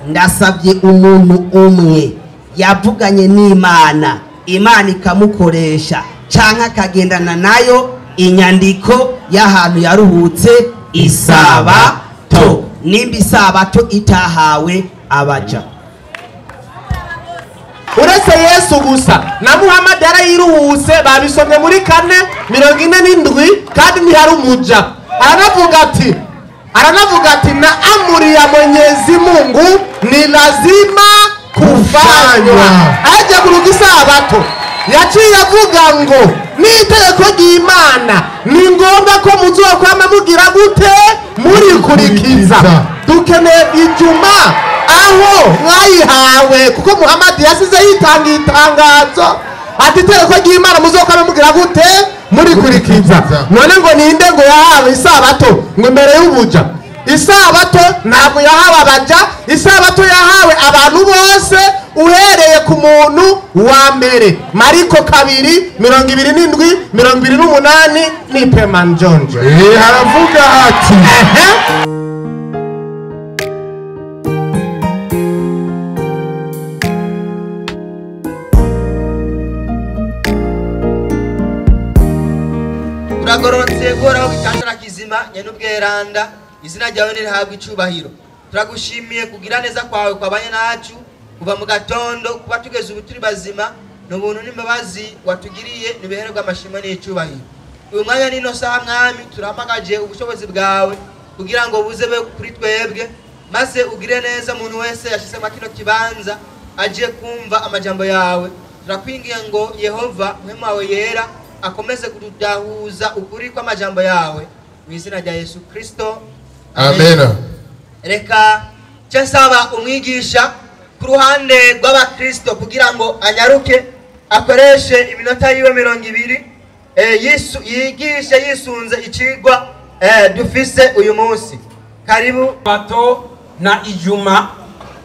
ndasabye umuntu umwe yavuganye n'Imana, Imana ikamukoresha canke akagendana nayo inyandiko y'ahantu yaruhutse isabato, nimba isabato itahawe abaja. Uretse Yesu gusa na Muhammad yarayiruhuse, babisomye muri 4:47 kandi ntihari umuja. Aranavuga ati na amri ya Mwenyezi Mungu ni lazima kufanywa. Aje kuruga isabato yaciye avuga ngo n'itegeko ry'Imana ni ngombwa ko muzokwama mugira gute muri kurikiza. Dukeneye ijuma aho mwayihawe, kuko Muhammad yasize yitanga itangazo ati itegeko ry'Imana muzokwama mugira gute muri kurikiza. None ngo ninde ngo yahawe isabato ngo mbere y'ubuja? Isabato ntabwo yahawe abaja, isabato yahawe abantu bose uhereye ku muntu wa mbere. Mariko 2:27-28 ni Pemanjonjo. Haravuga hati uragororotse guhoraho gitandara kizima nyenubweranda, izina ryawe nirihabwa icubahiro. Turagushimiye kugira neza kwawe kwabanye nacu kuva mu gatondo kuba tugeze ubu turi bazima, n'ubuntu n'imbabazi watugiriye nibihererwa amashimwe n'icubahiro. Uyu mwanya n'ino saha mwami turahamagaje ubushobozi bwawe kugira ngo buzebe kuri twebwe, maze ugire neza umuntu wese yashyize kino kibanza aje kumva amajambo yawe. Turakwingiye ngo Yehova mwema wawe yera akomeze kududahuza ukuri kw'amajambo yawe mu izina rya Yesu Kristo, amen. Reka nsaba umwigisha ku ruhande rw'abakristo kugira ngo anyaruke akoreshe iminota yiwe 20 yigishe yisunze icigwa dufise uyu munsi. Karibu. Bato na ijuma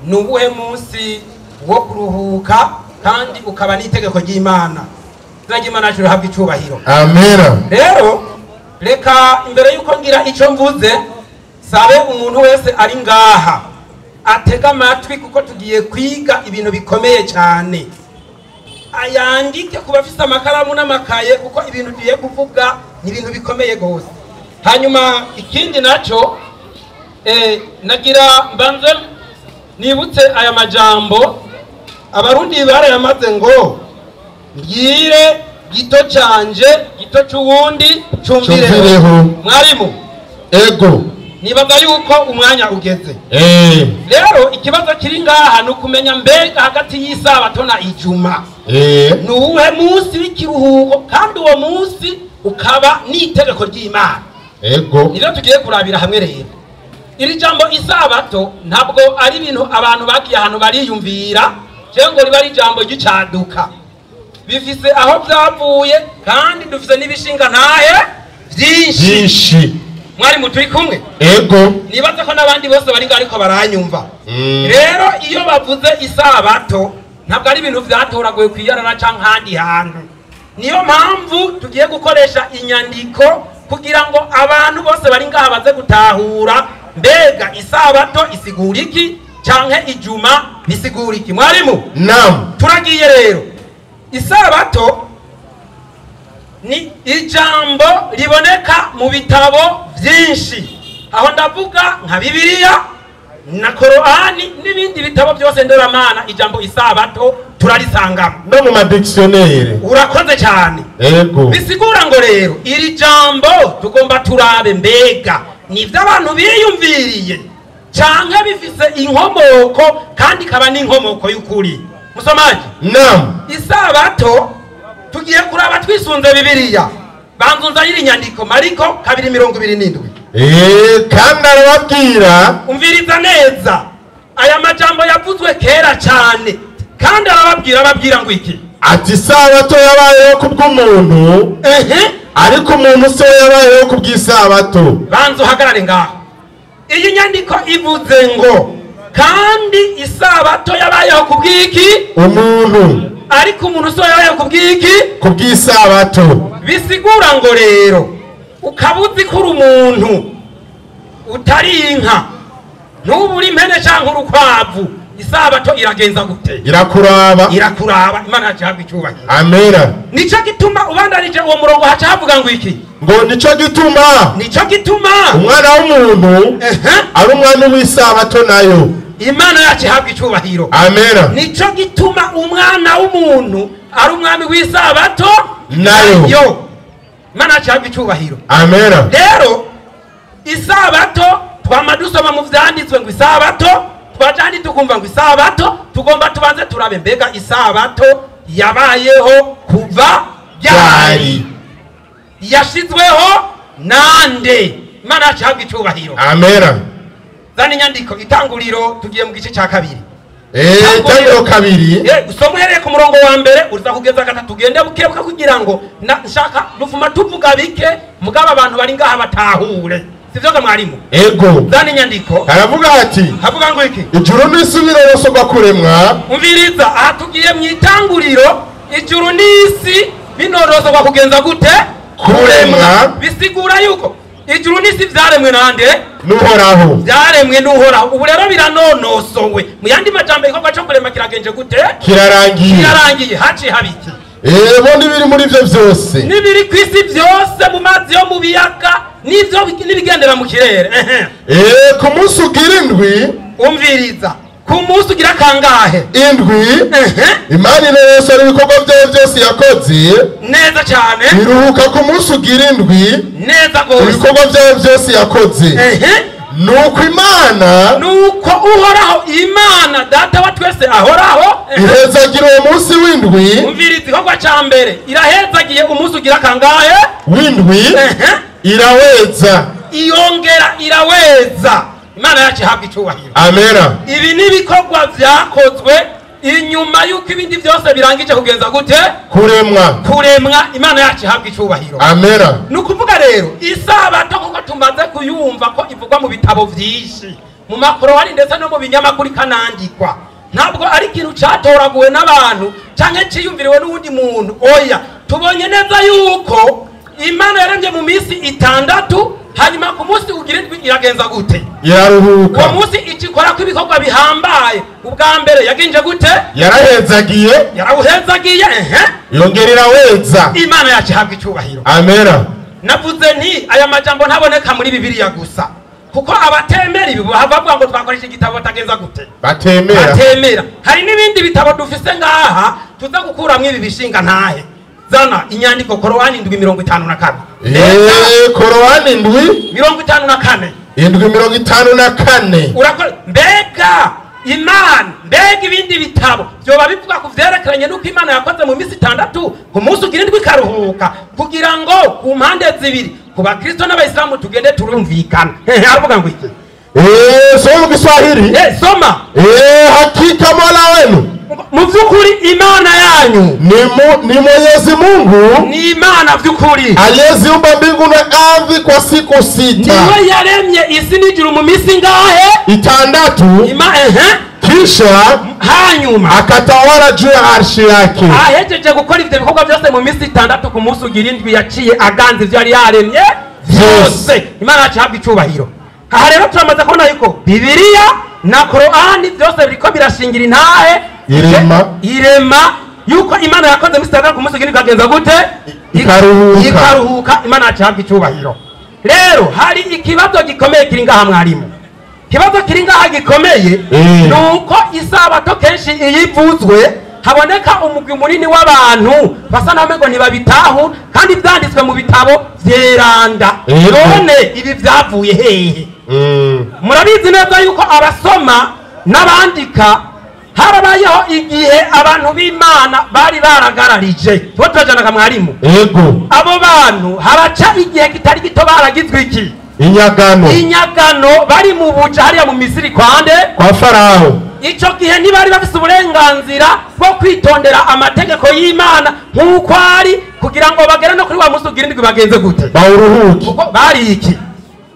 nubuhe munsi wo kuruhuka kandi ukaba n'itegeko ry'Imana. Imana cyuhabwa icubahiro. Amen. Rero reka imbere yuko ngira ico mvuze sabe umuntu wese ari ngaha atega amatwi, kuko tugiye kwiga ibintu bikomeye cyane. Ayandike kuba afise amakaramu n'amakaye, kuko ibintu tugiye kuvuga ni ibintu bikomeye gose. Hanyuma ikindi naco nagira mbanze nibutse aya majambo abarundi barayamaze ngo ngire gito canje gito c'uwundi cumvireho. Mwarimu ego nibaga yuko umwanya ugeze. Rero ikibazo kiri ngaha nukumenya mbega hagati y'isabato na ijuma nuwuhe munsi w'ikiruhuko kandi uwo munsi ukaba n'itegeko ry'Imana. Ego nivyo tugiye kurabira hamwe. Rero iri jambo isabato ntabwo ari ibintu abantu bagiye ahantu bariyumvira cyangwa riba ari jambo gicaduka, bifise aho byavuye kandi dufise n'ibishinga ntahe byinshi. Mwari turi kumwe? Ego nibaza ko nabandi bose bari ariko baranyumva. Rero iyo bavuze isabato ntabwo ari ibintu byatoraguye kwiyarara canke handi hantu. Niyo mpamvu tugiye gukoresha inyandiko kugira ngo abantu bose bari ngaha baze gutahura mbega isabato isigura iki canke ijuma bisigura iki. Mwarimu? Naam. Turagiye rero. Isabato ni ijambo riboneka mu bitabo byinshi, aho ndavuga nka Bibiliya na Korani n'ibindi bitabo byose ndoramana. Ijambo isabato turarisangamo no mu madictionnaire. Urakoze cyane. Ego bisigura ngo rero iri jambo tugomba turabe mbega nivyo abantu biyumviriye canke bifise inkomoko kandi kaba n'inkomoko y'ukuri. Musomaji? Naam. Isabato tugiye kuraba twisunze Bibiliya. Banzunza yiri nyandiko Mariko 2:27. kandi arababwira, umviriza neza aya majambo yavuzwe kera cyane, kandi arababwira ngo iki? Ati isabato yabayeho kubw'umuntu, ariko umuntu se yabayeho kubw'isabato. Banzo hagarare ngaho. Iyi nyandiko ivuze ngo kandi isabato yabayeho kubw'iki? Umuntu. Ariko umuntu se yabayeho kubw'iki? Kubw'isabato. Bisigura ngo rero ukabuzi kuri umuntu utari inka ntubura impene canke urukwavu isabato iragenza gute? irakuraba Imana yacu ihabwa icyubahiro. amena. Nico gituma ubandanije uwo murongo haca havuga ngo iki? ngo nico gituma umwana w'umuntu ari umwami w'isabato nayo. Imana yacu ihabwa icyubahiro. amena. Nico gituma umwana w'umuntu ari umwami w'isabato nayo. Imana yacu ihabwa icyubahiro. amena. Rero isabato twama dusoma mu vyanditswe ngo isabato twajandi tukumva ngo isabato tugomba tubanze turabe mbega isabato yabayeho kuva ryari, yashizweho nande? Imana yacu ihabwa icyubahiro. amena. Zani nyandiko itanguriro tugiye mu gice cya kabiri. Itanguriro kabiri usomwereye ku murongo wa mbere uza kugeza gatatu tugende bukebuka kugira ngo nshaka dufuma tuvuga bike mugaba abantu bari ngaha batahure. Sivyo ga mwarimu? ego. Zani nyandiko aravuga ati havuga ngo iki? ijuru n'isi birorosogwa kuremwa. Umviriza aha tugiye mu itanguriro ijuru n'isi binorosogwa kugenza gute? kuremwa. Bisigura yuko ijuru n'isi vyaremwe nande? n'uhoraho. Vyaremwe n'uhoraho. Ubu rero biranonosowe. Mu yandi majambo igikorwa cyo kurema kiragenje gute? Kirarangiye. Haci habiki. Bo nibiri muri ivyo vyose. Nibiri kwisi vyose mu mazi yo mu biyaga n'ivyo nibigendera mu kirere. Ku munsi ugira indwi. Umviriza. Ku munsi ugira kangahe? Indwi. Imana inesha ibikorwa vyayo vyose yakoze. Neza cyane. Iruhuka ku munsi ugira indwi. Neza gose. Ibikorwa vyayo vyose yakoze. nuko Imana nuko uhoraho Imana data wa twese ahoraho ihezagira uwo munsi w'indwi. umviriza igikorwa ca mbere irahezagiye umunsi ugira kangahe w'indwi. iraweza iyongera iraweza. Imana yacu ihabwa icyubahiro. amena. Ibi ni ibikorwa vyakozwe inyuma yuko ibindi byose birangije kugenza gute? kuremwa. Imana yacu ihabwa icyubahiro. amena. Nukuvuga rero isabato kuko tumaze kuyumva ko ivugwa mu bitabo vyinshi mu makorowani ndetse no mu binyamakuru kanandikwa, ntabwo ari ikintu catoraguwe n'abantu canke ciyumviriwe n'uwundi muntu. Oya, tubonye neza yuko Imana yaremye mu minsi 6 hanyuma ku munsi ugira indwi iragenza gute? iraruhuka. Uwo munsi ikikora ko ibikorwa bihambaye. Ubwa mbere yagenje gute? yarawuhezagiye. Yongera iraweza. Imana yacu ihabwa icyubahiro. amena. Navuze nti aya majambo ntaboneka muri Bibiliya gusa, kuko abatemera ibi bavuga ngo twakoresha igitabo batagenza gute? batemera. Hari n'ibindi bitabo dufise ngaha tuza gukuramwo ibi bishinga ntahe. Zana inyandiko korowani 754. korowani 754. 754. Urakora mbega Imana mbega ibindi bitabo byoba bivuga ku vyerekeranye nuko Imana yakoze mu minsi 6 ku munsi ugira indwi karuhuka kugira ngo ku mpande zibiri ku bakristo n'abayisilamu tugende turumvikana. Aravuga ngo iki? Soma Kiswahili. Soma. Hakika Mola wenu mu vyukuri Imana yanyu ni Mwenyezi Mungu, ni Imana vyukuri aliyeziumba mbingu na ardhi kwa siku 6. Niwe yaremye isi n'ijuru mu minsi ngahe? 6. Kisha hanyuma akatawala juu ya arshi yake. Ahejeje gukora ivyo bikorwa byose mu minsi 6 ku munsi ugira indwi yaciye aganze ivyo yari yaremye vyose. Imana yacu ihabwa icyubahiro. Aha rero turamaze kubona yuko Bibiliya na Korani byose biriko birashingira intahe irema yuko Imana yakoze mu minsi 6 ku munsi ugira indwi kagenza gute? Ikaruhuka. Imana yacu ihabwa icyubahiro. Rero hari ikibazo gikomeye kiri ngaha mwarimu. Kibazo kiri ngaha gikomeye nuko isabato kenshi iyivuzwe haboneka umugwi munini w'abantu basa naho ngo ntibabitahu kandi byanditswe mu bitabo vyeranda. None ibi vyavuye hehe? Murabizi neza yuko abasoma n'abandika harabayeho igihe abantu b'Imana bari baragararije tujanaga mwarimu. Abo bantu haraca igihe kitari gito baragizwe iki? Inyagano bari mu buja hariya mu Misiri kwande kwa Farawo. Ico gihe ntibari bafise uburenganzira bwo kwitondera amategeko y'Imana nk'uko ari kugira ngo bagere no kuri wa munsi ugira indwi bagenze gute? Bawuruhuke. Bari iki?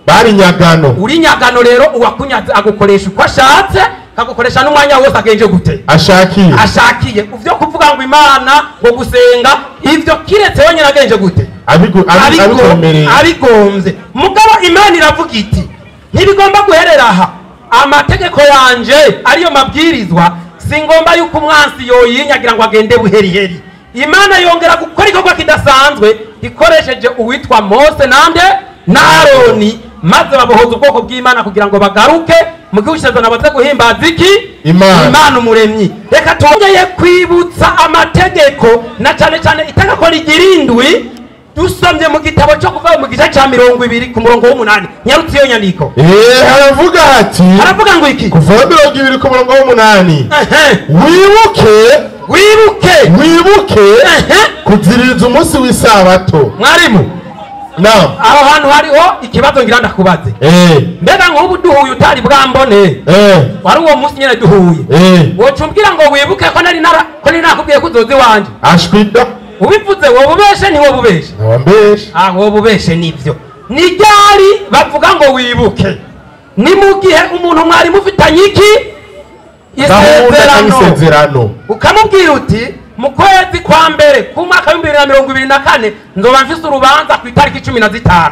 Bari nyagano. Uri nyagano rero uwakunyaze agukoresha uko ashatse, kagukoresha n'umwanya wose agenje gute? Ashakiye. Uvyo kuvuga ngo Imana ngo gusenga ivyo kiretse wenyine agenje gute? Abigombye. Mugabo Imana iravuga iti ntibigomba guherera aha, amategeko yanje ariyo mabwirizwa singomba yuko umwansi yoyinyagira ngo agende buheriheri. Imana yongera gukora igikorwa kidasanzwe ikoresheje uwitwa Mose nande na Aroni, maze babohoza ubwoko bw'Imana kugira ngo bagaruke mu gihugu cy'Isezerano baze guhimbaza iki? Imana umuremyi. Reka twongeye kwibutsa amategeko na cyane cyane itegeko rigirindwi dusomye mu gitabo cyo kuva mu gice cya 20 ku murongo w'8. Nyarutse iyo nyandiko. Haravuga ati, haravuga ngo iki? kuva 20 ku murongo w'8. Wibuke kuziririza umunsi w'isabato. Mwarimu, naam, aho hantu hariho ikibazo ngira ndakubaze. Mbega nk'ubu duhuye utari bwambone, wari uwo munsi nyene duhuye, wocumbwira ngo wibuke ko nari nakubwiye ko uzozi wanje? Ashwida ubivuze wobubeshe ni wobubeshe? Wambeshe. Wobubeshe nivyo. Ni ryari bavuga ngo wibuke? Ni mu gihe umuntu mwari mufitanye iki? Isezerano. Ukamubwira uti mu kwezi kwa mbere ku mwaka wa 2024 nzoba mfise urubanza ku itariki 15.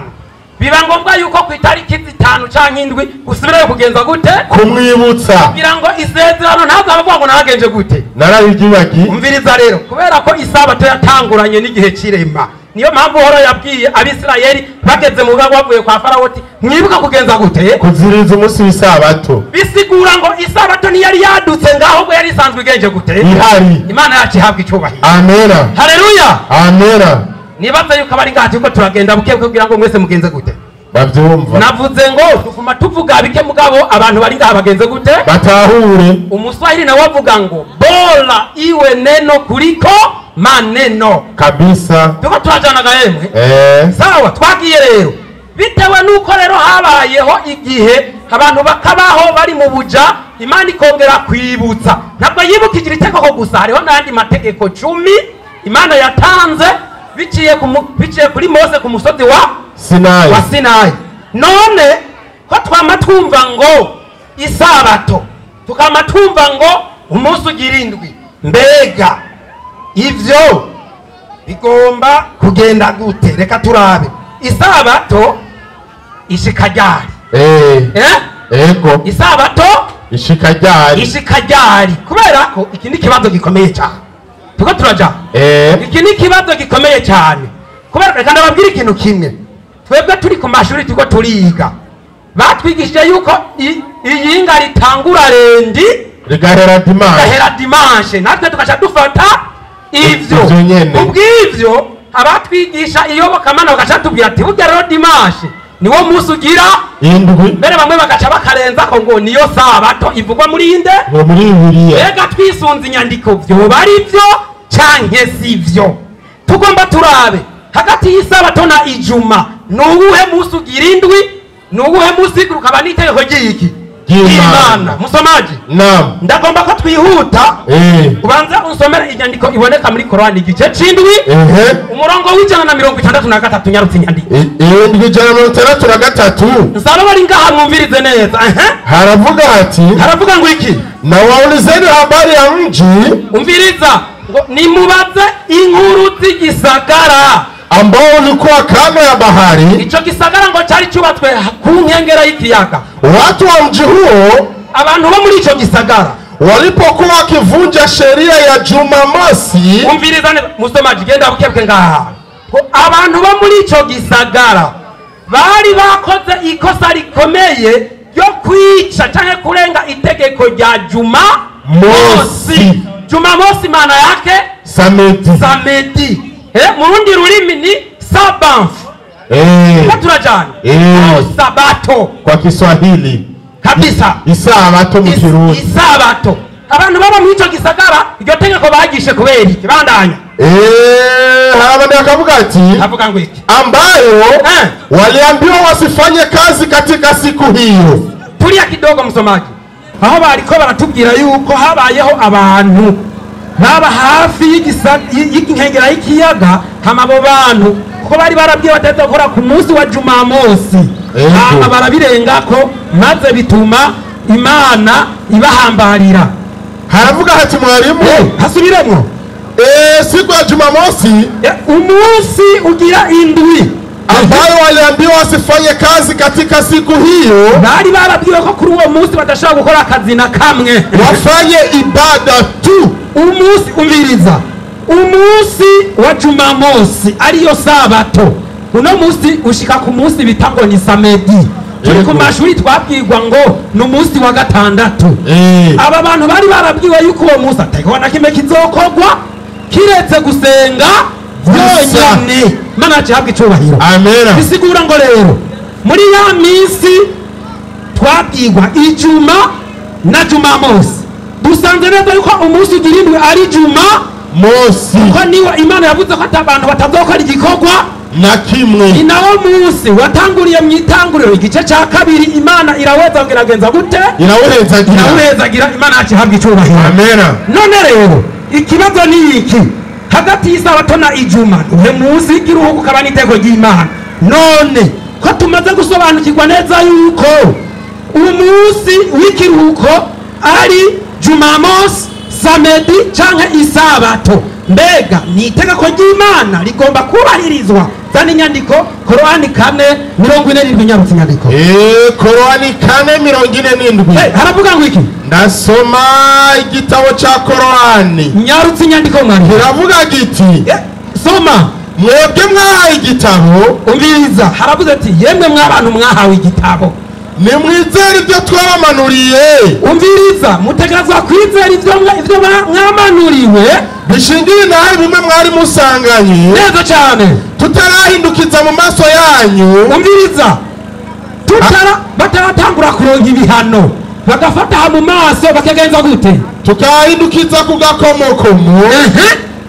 Biba ngombwa yuko ku itariki 5 canke 7 usubirayo kugenza gute? Kumwibutsa kugira ngo isezerano ntazabavuga ngo nagenje gute. Narabigibagi. Umviriza rero, kubera ko isabato yatanguranye n'igihe kirema, niyo mpamvu horo yabwiye Abisirayeli bageze mu bwabo bavuye kwa Farawo ati mwibuka kugenza gute? Kuziririza umunsi w'isabato. Bisigura ngo isabato ni yari yadutse ngaho ngo yari isanzwe igenje gute? Ihari. Imana yacu ihabwa icyubahiro. Amena. Haleluya. Amena. Nibaza yuko abari ngati uko turagenda buke kugira ngo mwese mugenze gute? Bavyumva. Navuze ngo tufuma tuvuga bike mugabo abantu bari ngaha bagenze gute? Batahure. Umuswahili nawe avuga ngo bora iwe neno kuliko maneno. Kabisa. Tuko turajana gahemwe. Sawa, twagiye rero. Bitewe nuko rero habayeho igihe abantu bakabaho bari mu buja, Imana ikongera kwibutsa. Ntabwo yibukije itegeko gusa, hariho n'andi mategeko 10 Imana yatanze biciye kuri Mose ku musozi wa Sinayi. None ko twama twumva ngo isabato, tukama twumva ngo umunsi ugirindwi, mbega ivyo bigomba kugenda gute? Reka turabe. Isabato ishika ryari? Ego. Isabato ishika ryari? Kubera ko iki ni kibazo gikomeye cyane. Tuko turaja. Iki ni kibazo gikomeye cyane. Kubera reka ndababwira ikintu kimwe. Twebwe turi ku mashuri tuko turiga. Batwigishije yuko iyinga ritangura rendi rigahera dimanche. Natwe tukaca dufata ivyo. Ubwivyo abatwigisha iyobokamana bagaca tubwira ati burya rero dimanche niwo munsi ugira indwi. Mbere bamwe bagaca bakarenza ko ngo niyo sabato ivugwa muri inde? Muri Bibiliya. Ega twisunze inyandiko vyo bari vyo canke sivyo. Tugomba turabe hagati y'isabato na ijuma nuwuhe munsi ugira indwi, nuwuhe munsi ukaba n'itegeko ry'iki? Imana. Musomaji? Naam. Ndagomba ko twihuta. Ubanza unsomera inyandiko iboneka muri Korani igice c'indwi. Umurongo w'163 nyarutse inyandiko. 163. Nsaba bari ngaha mwumvirize neza. Haravuga ngo iki? Na waulizeni habari ya mji. Umviriza ngo nimubaze inkuru z'igisagara ambao ulikuwa kando ya bahari. Ico gisagara ngo cyari cyubatswe ku nkengera y'ikiyaga. Watu wa mji huo, abantu bo muri ico gisagara, walipokuwa wakivunja sheria ya Jumamosi. Umviriza musomaji genda bukebwe ngaha. Abantu bo muri ico gisagara bari bakoze ikosa rikomeye ryo kwica canke kurenga itegeko rya Jumamosi. Jumamosi maana yake samedi. Mu rundi rurimi ni sabanf. Turajana. Sabato kwa Kiswahili kabisa. Isabato mu Kirundi. Isabato. Abantu baba mu ico gisagara iryo tegeko bagishe kubera iki? Bandanya. Harabandi akavuga ati, avuga ngo iki? Ambayo waliambiwa wasifanye kazi katika siku hiyo. Tulia kidogo msomaji. Aho bariko baratubwira yuko habayeho abantu baba hafi y'inkengera y'ikiyaga, hama abo bantu kuko bari barabwiye bateza gukora ku munsi wa Jumamosi, hama barabirengako maze bituma Imana ibahambarira. Haravuga hati mwarimu, hasubiremwo siku ya Jumamosi, umunsi ugira indwi ambayo waliambiwa wasifanye kazi katika siku hiyo, bari barabwiwe ko kuri uwo munsi badashobora gukora akazi na kamwe, wafanye ibada tu. umunsi umviriza, umunsi wa Jumamosi ariyo sabato, uno munsi ushika ku munsi bita ngo ni samedi. Turi ku mashuri twabwirwa ngo ni umunsi wa gatandatu. Aba bantu bari barabwiwe yuko uwo munsi atakwa na kimwe kizokorwa kiretse gusenga byonyine. Mana ahabwa icyubahiro. Amen. Bisigura ngo rero muri ya minsi twabwirwa ijuma na Jumamosi, dusanze neza yuko umunsi ugirindwe ari Jumamosi, ko niwe Imana yavuze ko atabantu batazokora igikorwa na kimwe. Ni nawo munsi watanguriye mu itanguriro igice cya kabiri. Imana iraweza ngiragenza gute? Irawezagira. Imana ahabwa icyubahiro. Amen. None rero ikibazo ni iki, hagati y'isabato na ijuma uhe munsi w'ikiruhuko ukaba n'iteko ry'Imana. None ko tumaze gusobanukirwa neza yuko umunsi w'ikiruhuko ari Jumamosi, samedi canke isabato, mbega ni itegeko ry'Imana rigomba kubahirizwa. Zani nyandiko Korani 4:47 nyarutse nyandiko. Korani 4:47. Haravuga ngo iki? Ndasoma igitabo cha Korani. Nyarutse nyandiko mwari. Haravuga giti. Soma. Mwebwe mwahawe igitabo. Umviriza, haravuze ati yemwe mw'abantu mwahawe igitabo, nimwizere ibyo twabamanuriye. Umviriza, mutegerezwa kwizera ivyo mwamanuriwe bishingiye nawe bimwe mwari musanganye neza cyane, tutarahindukiza mu maso yanyu. Umviriza, bataratangura kuronka ibihano bagafata mu maso bakagenza gute? Tukahindukiza ku gakomokomo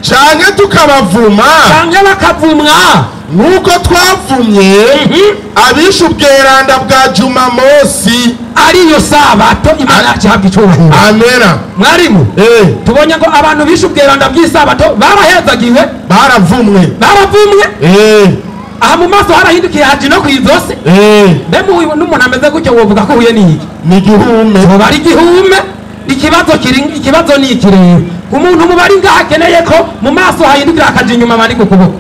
canke tukabavuma canke bakavumwa nk'uko twavumye abishe ubweranda bwa Jumamosi ariyo sabato. Imana ahabwa icyubahiro. Amen. Mwarimu, tubonye ngo abantu bishe ubweranda bw'isabato barahezagiwe, baravumwe. Aha mu maso harahindukiye haji no kw'izosi. Mbe n'umuntu ameze gutyo wovuga ko huye n'iki? Ni igihume. Bari igihume. Ikibazo ni iki rero? Umuntu mubari ngaha akeneye ko mu maso hahindukira akaja inyuma bari ku kuboko.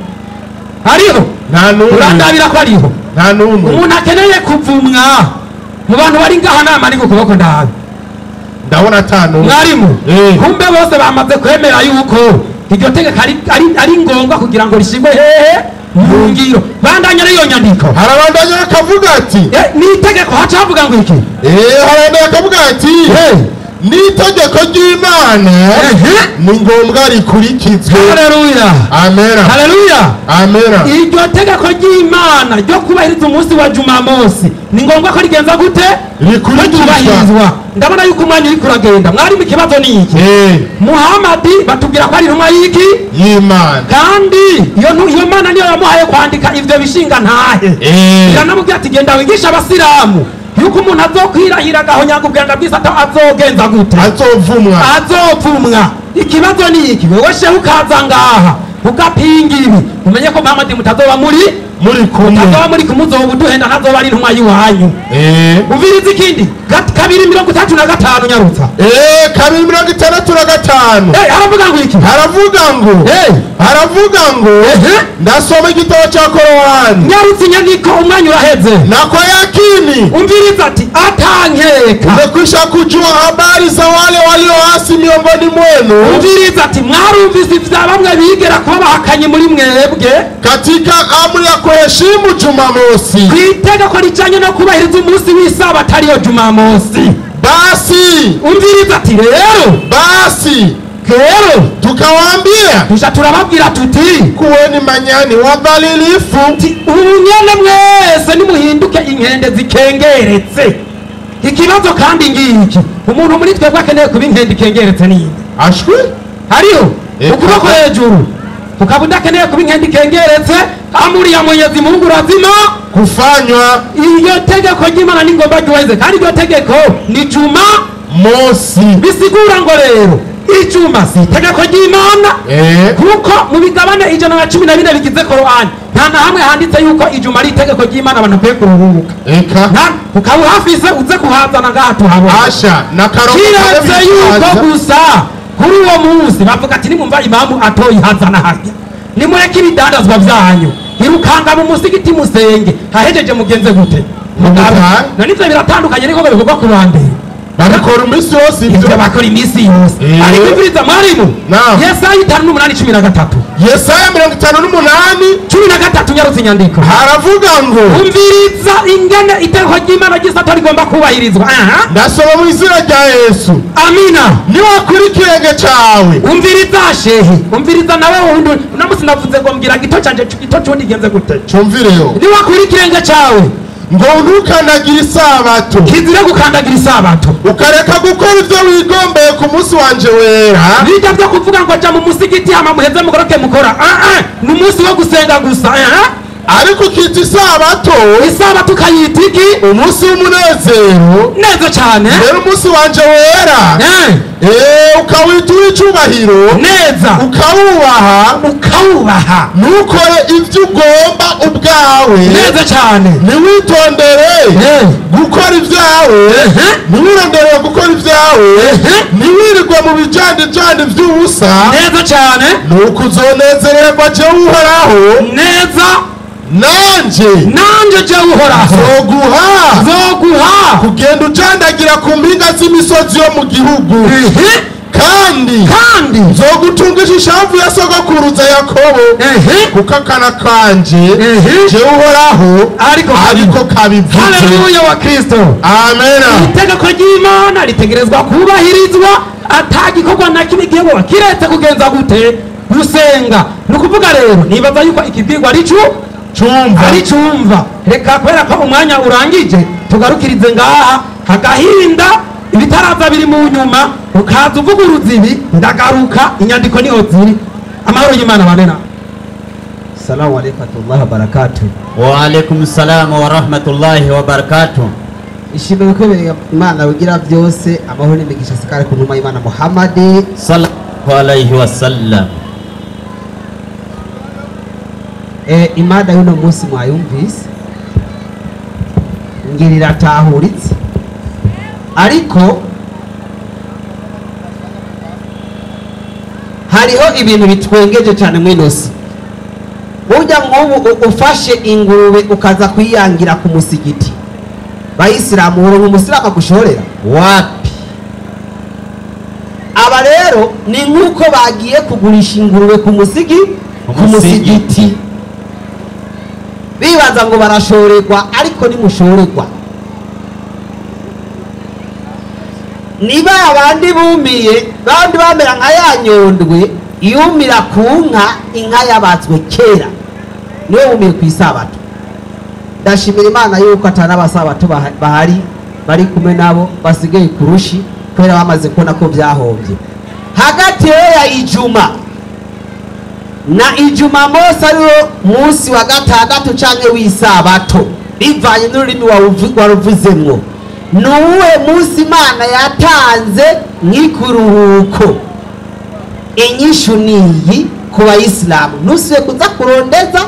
Hariho? Nta n'umwe. Urandabira ko ariho? Nta n'umwe. Umuntu akeneye kuvumwa mu bantu bari ngaha nama ari ku kuboko ndahabi. Ndabona atanu. Mwarimu, kumbe bose bamaze kwemera yuko iryo tegeko ari ngombwa kugira ngo rishigwe hehe mu ngiro. Bandanya n'iyo nyandiko. Harabandanya akavuga ati ni itegeko, haca havuga ngo iki? Harabandanya akavuga ati ni itegeko ry'Imana ni ngombwa rikurikizwe. Haleluya. Amen. Haleluya. Amen. Iryo tegeko ry'Imana ryo kubahiriza umunsi wa Jumamosi ni ngombwa ko rigenza gute? Rikurikizwa. Ndabona yuko umwanya uri kuragenda. Mwari mu kibazo ni iki? Muhammadi batubwira ko ari intumwa y'iki? Y'Imana. Kandi iyo Mana niyo yamuhaye kwandika ivyo bishinga ntahe. Iranamubwira ati genda wigisha abasilamu yuko umuntu azokwirahira agahonyanga ubwenda bw'isato azogenza gute? Azovumwa. Ikibazo ni iki? Wewe shehe ukaza ngaha ugapinga ibi, umenye ko Muhammadi mutazoba muri kumuzoba uduhenda, ntazoba ari intumwa y'iwanyu. Umviriza ikindi 2:35 nyarutsa. 2:65. Haravuga ngo iki? Haravuga ngo ndasoma igitabo cha Korani. Nyarutsa inyandiko umwanya uraheze. Nako yakini. Umviriza ati atankeka. Umekwisha kujua habari za wale walioasi miongoni mwenu. Umviriza ati mwarumvise ivya bamwe bigera kuba bahakanye muri mwebwe katika amri ya kuheshimu Jumamosi, kwitegeko rijanye no kubahiriza umunsi w'isabato ariyo Jumamosi. Basi umviriza ati rero tukawaambia turababwira tuti kuweni manyani wadhalilifu, ubunyene mwese nimuhinduke inkende zikengeretse. Ikibazo kandi ngiki, umuntu muri twebwe akeneye kuba inkende ikengeretse ninde? Ashwi hariho ukuboko hejuru, ukabunda akeneye kuba inkende ikengeretse. Amuri ya Mwenyezi Mungu lazima kufanywa. Iyo tegeko ry'Imana ni ngombwa ryubahirizwe, kandi iryo tegeko ni Jumamosi. Bisigura ngo rero ijuma si itegeko ry'Imana, kuko mu bigabane 114 bigize Korani nta na hamwe handitse yuko ijuma ari itegeko ry'Imana abantu bakwiye kuruhuka. Ukaba uhafise uze kuhazana ngaha habona asha na karongo kiretse yuko gusa kuri uwo munsi bavuga ati nimumva imamu atoyi hazana hajya nimureke ibidandazwa byanyu. irukanga mu musigiti musenge hahejeje mugenze gute none ivyo biratandukanye niko bikorwa ku bambere babikora iminsi yose ivyo bakora iminsi yose ariko ivuriza mwarimu Yesaya 5:8-13 Yesaya 5:13 nyarutse inyandiko haravuga ngo umviriza ingene itegeko ry'Imana ry'Isabato rigomba kubahirizwa ndasoma mu izina rya Yesu amina niwakuri ikirenge cawe umviriza shehe umviriza nawe wundi namusi navuze ngo mbwira gito canje gito cundi genze gute cumvireyo niwakuri ikirenge cawe ngo ntukandagira isabato kizire gukandagira isabato ukareka gukora ivyo wigombeye ku munsi wanje wera bijya byo kuvuga ngo ja mu musigiti hama muheze mugoroke mukora ni umunsi wo gusenga gusa ariko ukita isabato ukayita iki umunsi w'umunezero neza cyane rero umunsi wanje wera ukawita uw'icubahiro neza ukawubaha ntukore ivyo ugomba ubwawe neza cyane ntiwitondere gukora ivyawe ntiwirondere gukora ivyawe ntiwirirwe mu bijandijandi vy'ubusa neza cyane nuko uzonezererwa jewe uhoraho neza nanje jewe uhoraho zoguha kugenda ujandagira ku mpinga z'imisozi yo mu gihugu kandi nzogutungisha ishavu ya sogokuruza Yakobo kuko akana kanje jewe uhoraho ariko kabivuze. Haleluya wa Kristo, amen. itegeko ry'Imana ritegerezwa kubahirizwa atagikorwa na kimwe gihe kiretse kugenza gute gusenga. Nukuvuga rero nibaza yuko ikibwirwa ari cumva reka kubera ko umwanya urangije tugarukirize ngaha hagahinda ibitaraza biri mu nyuma ukaza uvuguruza ibi ndagaruka inyandiko niho ziri. Amahoro y'Imana banena. Assalamu alaykum wa rahmatullahi wa barakatuh. Wa alaykum assalam wa rahmatullahi wa barakatuh. Ishimwe ko Imana ugira byose amahoro n'imigisha sikare ku numa y'Imana Muhammad sallallahu alayhi wa sallam. Imada y'uno munsi mwayumvise ngirira tahuritse ariko hariho ibintu bitwengeje cyane mwinosi. Burya nk'ubu ufashe ingurube ukaza kuyiyangira ku musigiti bayisilamu uronka umusiramu agushorera wapi? Aba rero ni nk'uko bagiye kugurisha ingurube ku musigiti bibaza ngo barashorerwa ariko nimushorerwa. Niba abandi bumiye bandi bamera nka yanyondwe yumira ku inka yabatswe kera niwe wumiye ku isabato. Ndashimira Imana yuko atana abasabato bahari bari kumwe nabo basigaye kurushi kubera bamaze kubona ko byahombye. Hagati ya Ijuma na Ijuma Mose ariwo munsi wa gatandatu canke w'isabato bivanye n'ururimi waruvuzemwo, nuwe munsi Imana yatanze nk'ikuruhuko. Inyishu niyi ku bayisilamu ntusibe kuza kurondeza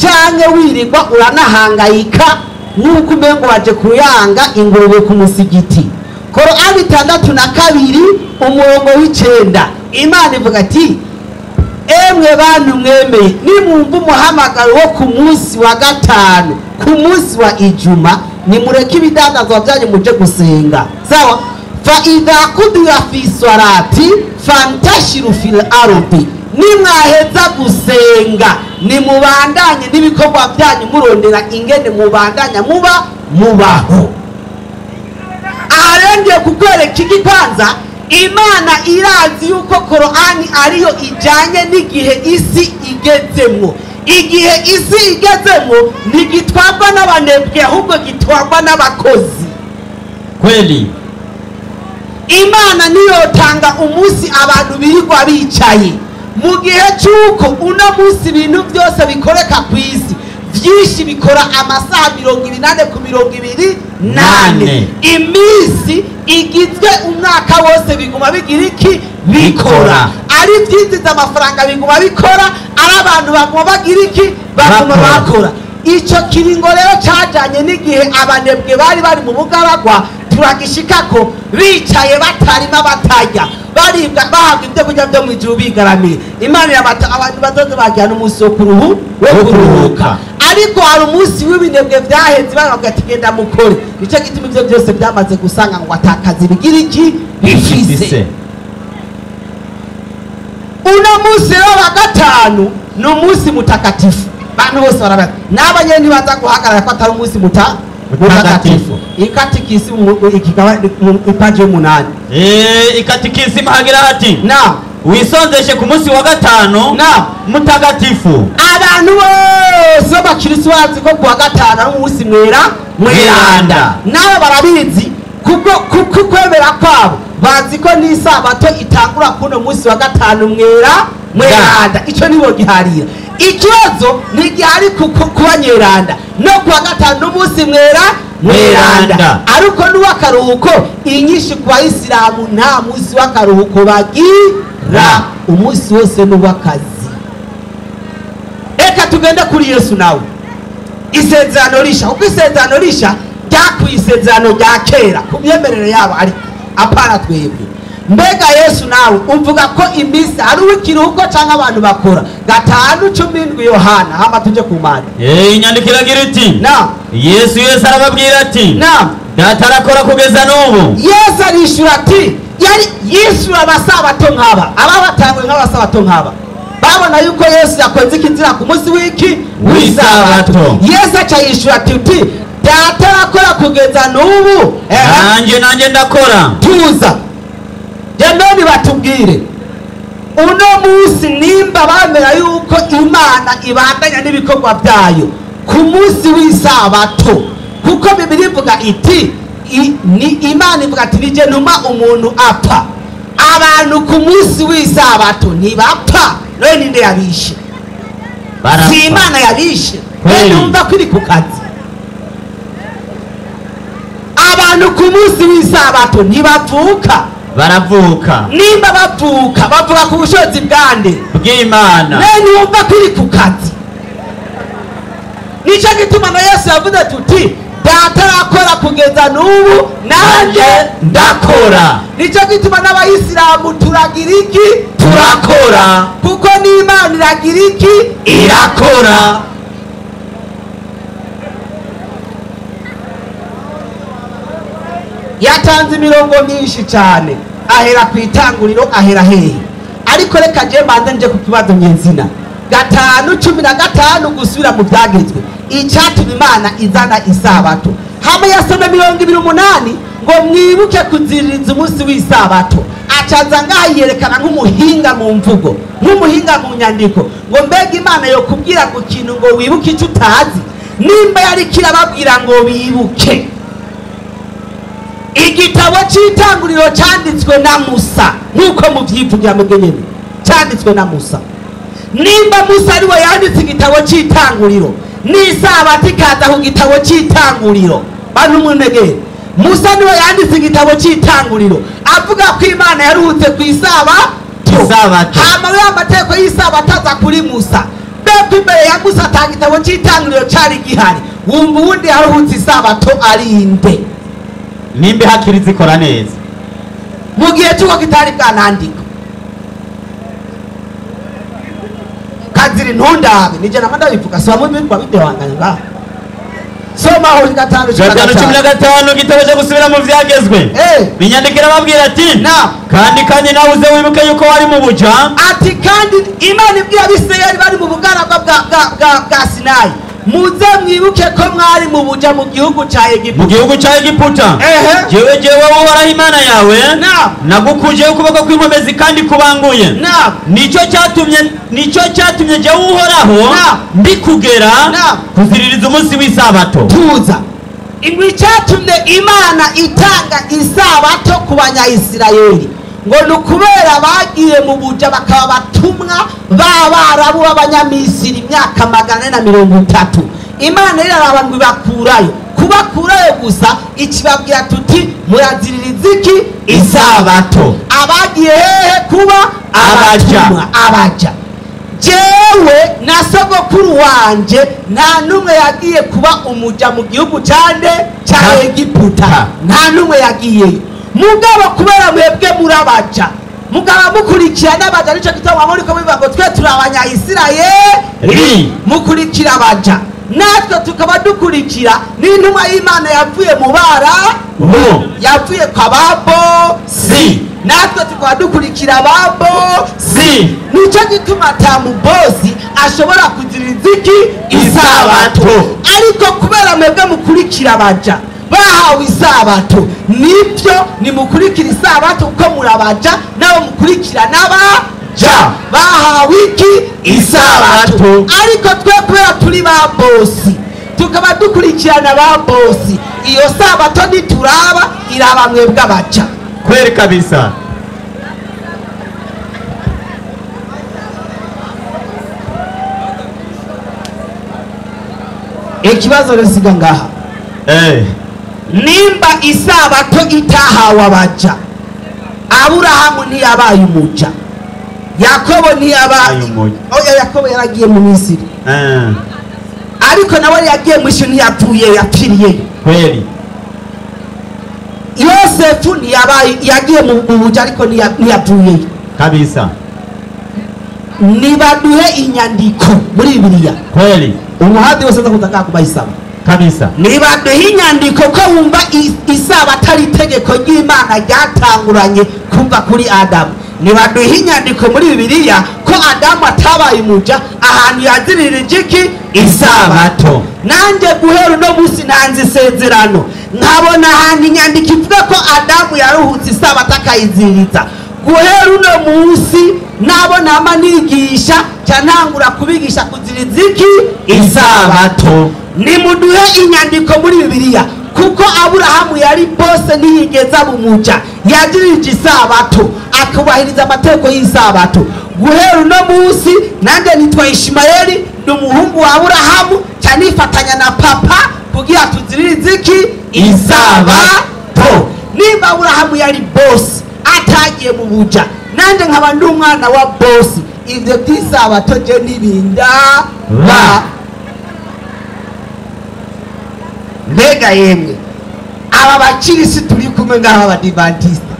canke wirirwa uranahangayika nuko umengo waje kuyanga ingurube ku musigiti. Korani 62 umurongo w'icenda Imana ivuga ati emwe bantu mwemeye nimumva umuhamagaro wo ku munsi wa gatanu ku munsi wa Ijuma nimureke ibidandazwa byanyu muje gusenga. Sawa? Fa idha qudira fi salati fantashiru fil ardi, nimwaheza gusenga nimubandanye n'ibikorwa byanyu murondera ingene mubandanya mubaho. Arengeye kukwereka iki kwanza Imana irazi yuko Korani ariyo ijanye n'igihe isi igezemwo. Igihe isi igezemwo ntigitwarwa n'abanebwe ahubwo gitwarwa n'abakozi. Kweli Imana niyo tanga umunsi abantu birirwa bicaye mu gihe cyuko uno munsi ibintu byose bikoreka ku isi byinshi bikora amasaha 28 ku 28 iminsi igizwe umwaka wose biguma bigira iki bikora ari byinjiza amafaranga biguma bikora ari abantu baguma bagira iki baguma bakora. Ico kiringo rero cajanye n'igihe abanebwe bari mu bugaragwa turagishikako bicaye batarima batajya baribwa bahabwa ibyo kurya byo mu ijuru bigaramiye. Imana irabata abantu bazoze bagira n'umunsi wo kuruhuka, ariko hari umunsi w'ibinebwe byaheze baravuga ati genda mukore. Nicyo gituma ibyo byose byamaze gusanga ngo atakazi bigira iki bifise. Uno munsi wa gatanu ni umunsi mutakatifu, bantu bose barabaza n'abanye ntibaza guhagarara ko atari umunsi mutakatifu. Ikatikisi ikigaba ipaje y'umunani. Ikatikisi mahagira hati na wisonzeshe ku munsi wa gatanu na mutagatifu. Abantu bose bakirisi bazi ko ku wa gatanu ari umunsi mweranda, nabo barabizi kuko kwemera kwabo bazi ko n'isabato itangura kuno munsi wa gatanu mweranda. Icyo nibo giharira. Ikibazo ntigihari kuba nyeranda no kuwa gatanu n'umunsi mweranda, ariko n'uw'akaruhuko. Inyinshi ku bayisilamu nta munsi w'akaruhuko bagira, umunsi wose n'uw'akazi. Reka tugende kuri Yesu nawe. Isezerano risha, kuko isezerano risha ryakuye isezerano rya kera ku myemerere yabo, ariko apana twebwe. Mbega Yesu nawe umvuga ko iminsi ari uw'ikiruhuko cyangwa abantu bakora? 5:17 Yohana, hama tuje ku Mana. Inyandikira gira iti na Yesu arababwira ati na data arakora kugeza n'ubu. Yesu arishura ati yishyura abasabato nk'aba, ababatangwe nk'abasabato nk'aba. Babona yuko Yesu yakoze ikizira ku munsi w'isabato. Yesu aca yishura ati data arakora kugeza n'ubu, nanjye ndakora. Tuza none batubwire uno munsi nimba bamera yuko Imana ibandanya n'ibikorwa byayo ku munsi w'isabato, kuko Bibiliya ivuga iti Imana ivuga ati nije ntuma umuntu apfa. Abantu ku munsi w'isabato ntibapfa. None ninde yabishe? Si Imana yabishe. Numva kuri ku kazi. Abantu ku munsi w'isabato ntibavuka, baravuka. Nimba bavuka ku bushobozi bwande bw'Imana. Numva kuri ku kazi. Nicyo gituma na Yesu yavuze tuti data arakora kugeza n'ubu nanjye ndakora. Nicyo gituma n'abayisilamu turagira iki? Turakora, kuko n'Imana iragira iki? Irakora. Yatanze imirongo myinshi cyane, ahera ku itanguriro, ahera hehe. Ariko reka je mbanze nje ku kibazo nyezina 5:15 gusubira mu byagezwe icyatuma Imana izana isabato. Hamwe yasoma 28 ngo mwibuke kuziririza umunsi w'isabato. Acaza ngayerekana nk'umuhinga mu mvugo, nk'umuhinga mu nyandiko, ngo mbega Imana yo kubwira ku kintu ngo wibuke icyo utazi, nimba yari kirababwira ngo bibuke. Igitabo cy'itanguriro cyanditswe na Musa, nkuko mubyivugira mugenyene, cyanditswe na Musa. Nimba Musa ari we yanditse igitabo cy'itanguriro, n'isabato ikaza ku gitabo cy'itanguriro, bantu munegere, Musa niwe yanditse igitabo cy'itanguriro avuga ko Imana yaruhutse ku isabato. Hama y'amategeko y'isabato aza kuri Musa. Mbega imbere ya Musa atanga igitabo cy'itanguriro cyari gihari, wumva ubundi yaruhutse isabato arinde? Nimbe hakiri zikora neza mu gihe cy'uko kitari bwanandika. Kaziri ntundabe nije namanda bivuga so mu bitwa bidewanganya ngaho. Soma aho 5:15 gitabo cyo gusubira mu vyagezwe. Binyandikira babwira ati kandi nawe uze wibuke yuko wari mu buja. Ati kandi Imana ibwira Abisirayeli bari mu bugaragwa bwa Sinayi, muze mwibuke ko mwari mu buja mu gihugu cya Egiputa. Jewe Uhoraho Imana yawe nagukuje ukuboko kw'inkomezi kandi kubanguye. Nicyo cyatumye jewe Uhoraho mbikugera kuziririza umunsi w'isabato. Tuza ingwi cyatumye Imana itanga isabato ku Banyayisirayeli ngo nukubera bagiye mu buja bakaba batumwa b'Abarabu b'Abanyamisiri imyaka 430. Imana iraraba ngo ibakurayo, kubakurayo gusa ikibabwira tuti muraziririza iki? Isabato. Abagiye hehe kuba? Abaja. Jewe na sogokuru wanje nta numwe yagiye kuba umuja mu gihugu cya Egiputa, nta numwe yagiyeyo. Mugabo kubera mwebwe murabaja mugaba mukurikira n'abaja, nico gituma muri ko bivuga ngo twe turi abanyayisirayeli mukurikira abaja, natwe tukaba dukurikira n'intumwa y'Imana yavuye mu bara yavuye kwa babo si, natwe tukaba dukurikira babo si. Nico gituma tamubosi ashobora kugira inziki isabato, ariko kubera mwebwe mukurikira abaja bahawe isabato, nibyo nimukurikira isabato kuko murabaja nabo mukurikira n'abaja bahawe iki isabato. Ariko twe kubera turi ba bosi tukaba dukurikirana ba bosi, iyo sabato nituraba iraba mwebwe abaja. Kweli kabisa. Ikibazo resiga ngaha, nimba isabato itahawe abaja, Aburahamu ntiyabaye umuja, Yakobo ntiyabaye umuja. Oya, Yakobo yaragiye mu Misiri, ariko nawe yagiye mu isi ntiyapfuye, yapfiriye. Kweli. Yosefu ntiyabaye, yagiye mu buja ariko ntiyapfuye kabisa. Nibaduhe inyandiko muri Bibiliya. Kweli. Umuhadi wose ndakutaka kubayisaba kabisa. Nibaduhe inyandiko ko wumva isabato ari itegeko ry'Imana ryatanguranye kuva kuri Adamu. Nibaduhe inyandiko muri Bibiliya ko Adamu atabaye umuja ahantu yaziririje iki isabato. Nanjye guhera no musi ntanze isezerano nkabona ahantu inyandiko ivuga ko Adamu yaruhutse isabato akayiziriza. Guhera uno musi nabona amanigisha cyantangura kubigisha kuziriza iki isabato. Nimuduhe inyandiko muri Bibiliya kuko Aburahamu yari bose ntiyigeza bumuja, yagirije isabato akubahiriza amategeko y'isabato. Guhera uno musi nanjye nitwa Ishimayeli, ndi umuhungu wa Aburahamu cyanifatanya na papa kugira tuziririze iki isabato. Nimba Aburahamu yari bosi atagiye mu buja, nanjye nkaba ndi umwana wa bosi, ivyo by'isabato je nibinda ba. Mbega yemwe aba bakirisi turi kumwe ngaho abadivantista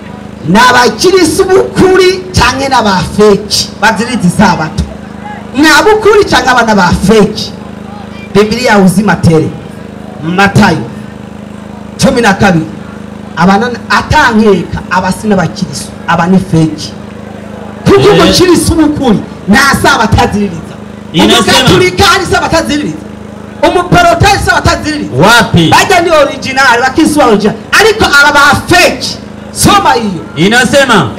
n'abakirisi b'ukuri canke n'abafeki baziriza isabato? N'abukuri canke abana ba feki? Bibiliya uzima tere Matayo 12 abana atankeka abasi n'abakirisi aba ni feki, kuko umukirisi w'ukuri nta sabato aziririza. Umugatulika hari sabato aziririza, umuprotestant sabato aziririza. Wapi? Bajya ni original, bakisi wa original, ariko aba ba feki. Soma hiyo inasema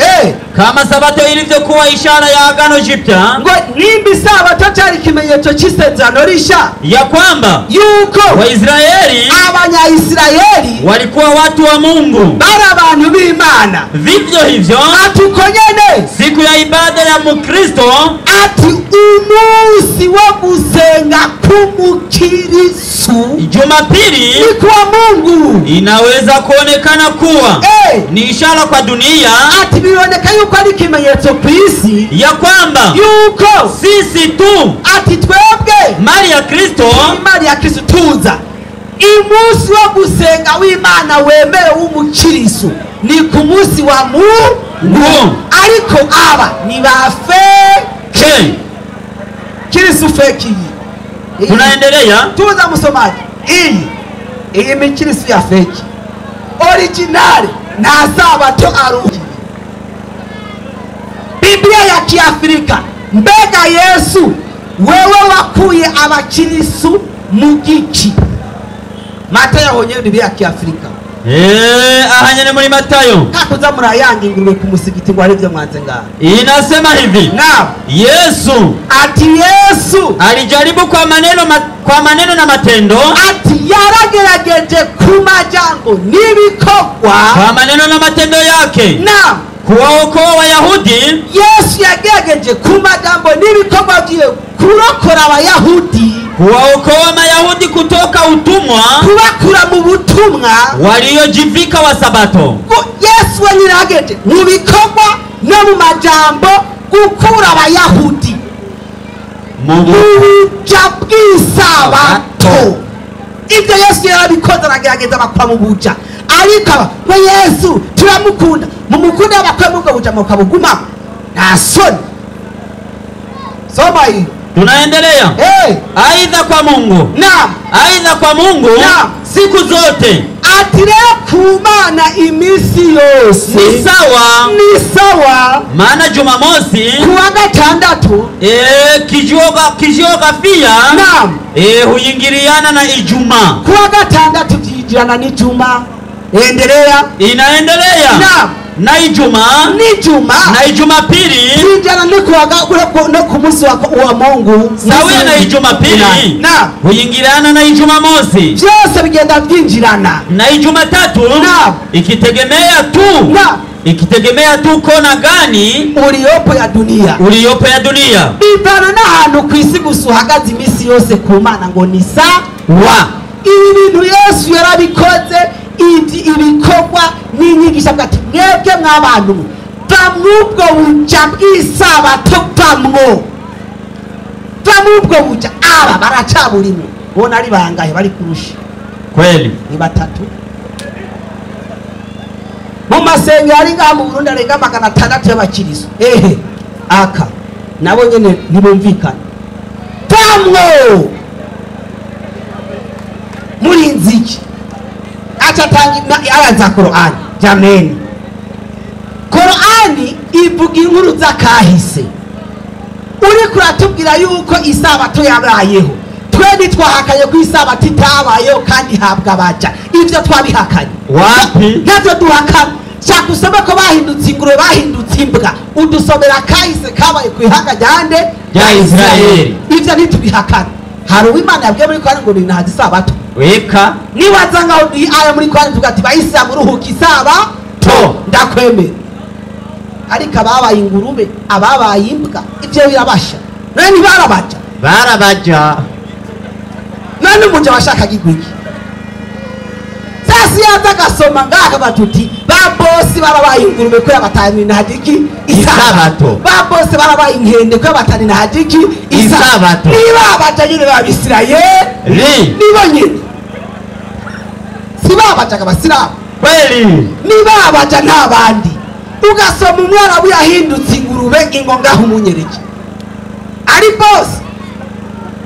kama sabato ilivyokuwa ishara ya agano jipya, ngo nimbi sabato cyari kimenyetso cy'isezerano risha, ya kwamba yuko Waisraeli, abanyayisirayeli walikuwa watu wa Mungu, bari abantu b'Imana. Vivyo hivyo atukonyene siku ya ibada ya Mukristo, ati umunsi wo gusenga k'umukirisu Jumapili ni kwa Mungu inaweza kuonekana kuwa ni ishara kwa dunia, ati bioneka yuko ari kimenyetso kwisi ya kwamba yuko sisi tu, ati twebwe mali ya Kristo, mali ya Kristo tuza imusi wo gusenga w'Imana wemere w'umukirisu ni ku munsi wa Mungu, ariko aba ni ba fake. Kirisu fake iyi. Tunaendelea, tuza msomaji, iyi mikirisu ya fake. Original na sabato aruhi. Biblia ya Kiafrika, mbega Yesu wewe wakuye abakirisu mugiki? Matayo honyene Biblia ya Kiafrika. Ahanyene muri Matayo kakuza murayange ngurwe ku musigiti ngo arivyo mwanze ngaha. Inasema hivi, naam, Yesu, ati Yesu alijaribu kwa maneno na matendo, ati yaragerageje ku majambo n'ibikogwa, kwa maneno na matendo yake, naam, kuwaokoa Wayahudi. Yesu yagerageje ku majambo n'ibikogwa byiwe kurokora Abayahudi, kuwaokoa Mayahudi kutoka utumwa, kubakura mu butumwa waliojivika wa sabato. Yesu yagerageje mu bikogwa no mu majambo gukura Abayahudi mu buja bw'isabato. Ibyo Yesu yarabikoze, aragerageza bakwa mu buja, ariko we Yesu turamukunda mumukunde abakwe mubwo bujama ukabuguma nta soni. Soma hii. Tunaendelea. Aidha kwa Mungu. Naam. Aidha kwa Mungu. Naam. Siku zote. Atire kumana imisi yose. Ni sawa. Ni sawa. Maana Jumamosi. Kuwa gatandatu. Kijoga pia. Naam. Huingiliana na Ijumaa. Kuwa gatandatu kijana ni Ijumaa. Endelea. Inaendelea. Naam. Na Ijumaa. Ni Ijumaa. Na Jumapili. Kijana ni kuwaga no kumusi wa Mungu. Sawia na Jumapili. Naam. Huingiliana na Jumamosi. Byose bigenda byinjirana. Na Jumatatu. Naam. Ikitegemea tu. Naam. Ikitegemea tu kona gani uriyopo ya dunia. Uriyopo ya dunia. Bivana n'ahantu kwisi gusuhagaza imisi yose ku Mana ngo ni sawa. Ibi bintu Yesu yarabikoze, ibikorwa n'inyigisho bwati mwebwe mw'abantu bamwubwo buja bw'isabato bamwubwo buja aba baracaburimo. Bona ari bangahe bari kurusha? Kweli ni batatu. Mu masengero ari ngaha mu Burundi arenga 600 y'abakirizo. Aka nabo nyene nibumvikana. Pamwo muri nziki acatangira araza Qur'an. Jameni, Qur'ani ivuga inkuru zakahise. Uri kuratubwira yuko isabato yabayeho. Twe nitwahakanye ku isabato itabayeho kandi habwa abaja. Ivyo twabihakanye. Wapi? Navyo duhakana. Chakusema ko bahindutse ingurube, bahindutse imbwa. Udusomera kahise kabaye ku ihanga ryande ya Israeli. Ivyo ntitubihakana. Hari uw'Imana yabwiye muri Qur'ani ngo ni ntazi isabato. Weka nibaza ngaho aya muri Qur'ani tugati bayisilamu ruhuka isabato ndakwemera. Ariko ababaye ingurube, ababaye imbwa, ivyo birabasha. Nani barabaja nani umuja washaka gigwiki. Sasi yaza gasoma ngaka batuti ba bosi barabaye ingurube ko yabatani na hadiki isabato. Ba bosi barabaye inkende ko yabatani na hadiki isabato. Niba abajanyire b'Abisirayeli nibo nyine sibabajaga abasilamu kweli. Niba abaja n'abandi ugasoma umwarabu yahindutse ingurube ingonga humunyereke ari bosi.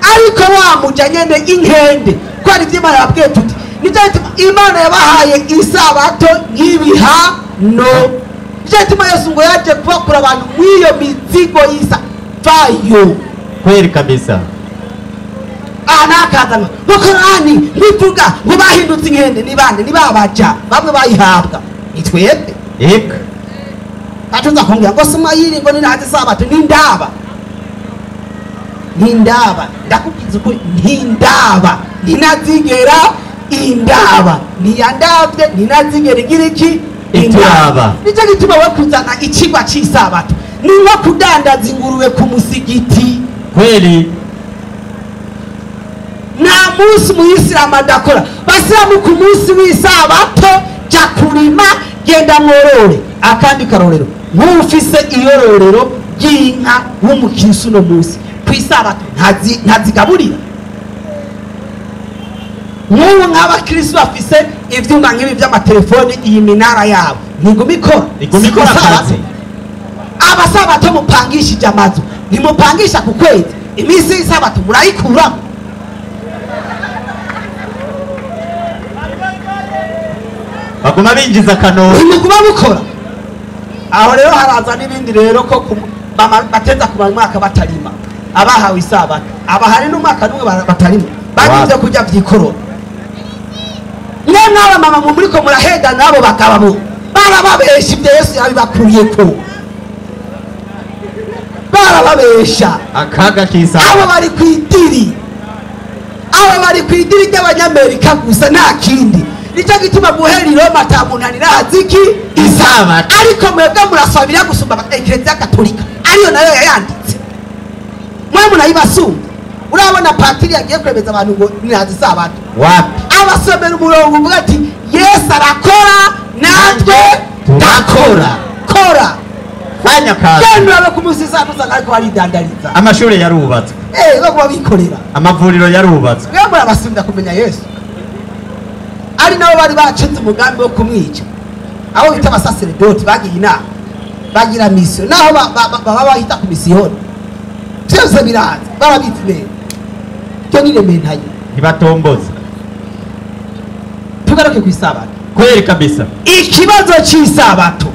Ariko wamuja nyene inkende ko ari vy'Imana yabwiye tuti nicyo Imana yabahaye isabato nk'ibihano. Nicyo Yesu ngo yaje kubakura abantu mw'iyo mizigo y'isa vayo. Kweli kabisa. Anakazana ngo Qur'ani bivuga ngo bahindutse inkende ni bande? Ni babaja bamwe bayihabwa nitwebwe. Eka atuza kumbwira ngo Sumayiri ngo ni ntazi isabato n'indaba ndakubwiza ukuri n'indaba ninazigera indaba niyandavye ninazigera igiriki indaba. Nicyo gituma we kuzana ikigwa cy'isabato ni nko kudandaza ingurube ku musigiti. Kweli nta munsi umuyisilamu adakora. Basilamu ku munsi w'isabato jya kurima, genda mworore. Akandi karorero nk'ufise iyororero ry'inka w'umukirisi uno munsi ku isabato ntazigaburira. Nk'ubu nk'abakirisi bafise ivyuma nk'ibi vy'amatelefoni, iyi minara yabo ntiguma ikora akazi. Abasabato mupangishije amazu ntimupangisha ku kwezi, iminsi y'isabato murayikuramo. baguma binjiza kanoro ntimuguma mukora. Aho rero haraza n'ibindi rero ko bateza kumara umwaka batarima abahawe isabato. Abahari n'umwaka n'umwe batarima bagize kujya vyikorora. N'aba mama muri ko muraheda nabo bakababo barababesha ibyo Yesu yabibakuye ko. Barababesha akaga kisa. Abo bari kwidiri. Abo bari kwidiri ry'Abanyamerika gusa nta kindi. Nicyo gituma guhera i Roma atamunanira haziki isabato. Ariko mwebwe murasabira gusumba Eklezia Katolika ariyo nayo yayanditse. Mwe munayibasumba. Urabona patiri yagiye kwemeza abantu ngo ntihazi isabato. Wapi? Abasomera umurongo uvuga ati Yesu arakora natwe ndakora. Kora fanya kazi. Kandi aba ku munsi isabato ariko baridandariza. Amashuri yarubatswe. Bagwa bikorera. Amavuriro yarubatswe. Mwe murabasumba kumenya Yesu. Ari nabo bari bacitse umugambi wo kumwica. abo bita abasaseredoti bagiye inama bagira misiyo naho baba bahita ku misiyoni byose biraza barabitse neza cyo nirementanye ntibatomboza tugaruke ku isabato kweri kabisa ikibazo cy'isabato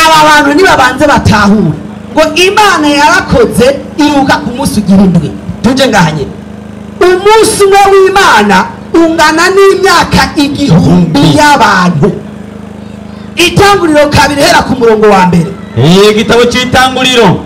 aba bantu nibabanze batahure ngo Imana yarakoze iruka ku munsi ugira indwi tuje ngahanye umunsi umwe w'Imana ungana n'imyaka 1000 y'abantu itanguriro kabiri hera ku murongo wa mbere igitabo cy'itanguriro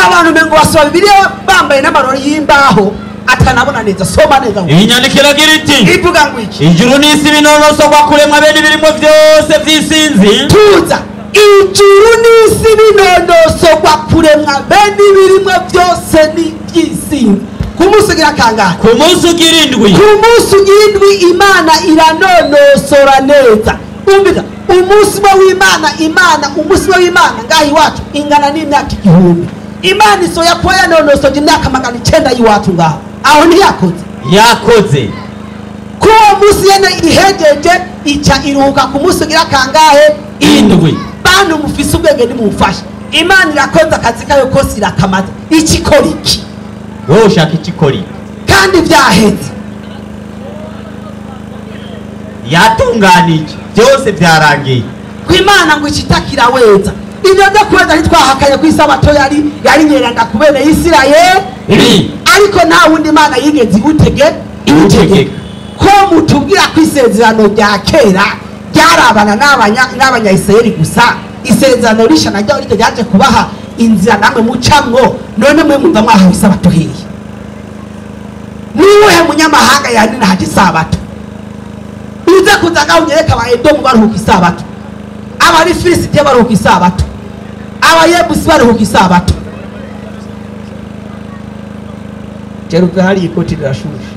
abantu mengo basoma Bibiliya bambaye n'amarori y'imbaho atanabona neza soma neza inyandikira giriti ivuga ngo iki ijuru n'isi binonosogwa kuremwa bene birimo byose by'isinzi tuza ijuru n'isi binonosogwa kuremwa bene birimo byose n'iby'isinzi ku munsi ugira kangahe ku munsi ugira indwi ku munsi ugira indwi Imana iranonosora neza umvira umunsi w'Imana umunsi w'Imana ngahi wacu ingana n'imyaka 1000 Imana iso yakuba yanonosoje imyaka 900 y'iwacu ngaho aho yakoze kuwo munsi yene ihejeje ica iruhuka ku munsi ugira kangahe indwi bantu mufise ubwenge nimumfashe Imana irakoze akazi kayo kose irakamaze ikikora iki wowe ushaka ikikora kandi byaheze yatunganije byose byarangiye kw'Imana ngo ikitakira weza ibyo byo kweza ntitwahakanye ku isabato yari nyeranga kubera Isirayeli ariko nta wundi Imana yigeze ibutegeka ko mutubwira ko isezerano rya kera ryarabana n'abanyayisirayeli gusa isezerano risha naryo ryaje kubaha inzira namwe mucamwo none mwe mumva mwahawe isabato hehe niwe munyamahanga yanina haje isabato uze kuzaga unyereka aba Edomu baruhuka isabato abari Filisitiya baruhuka isabato abayebusi baruhuka isabato Jerupe hari ikoti rirashushe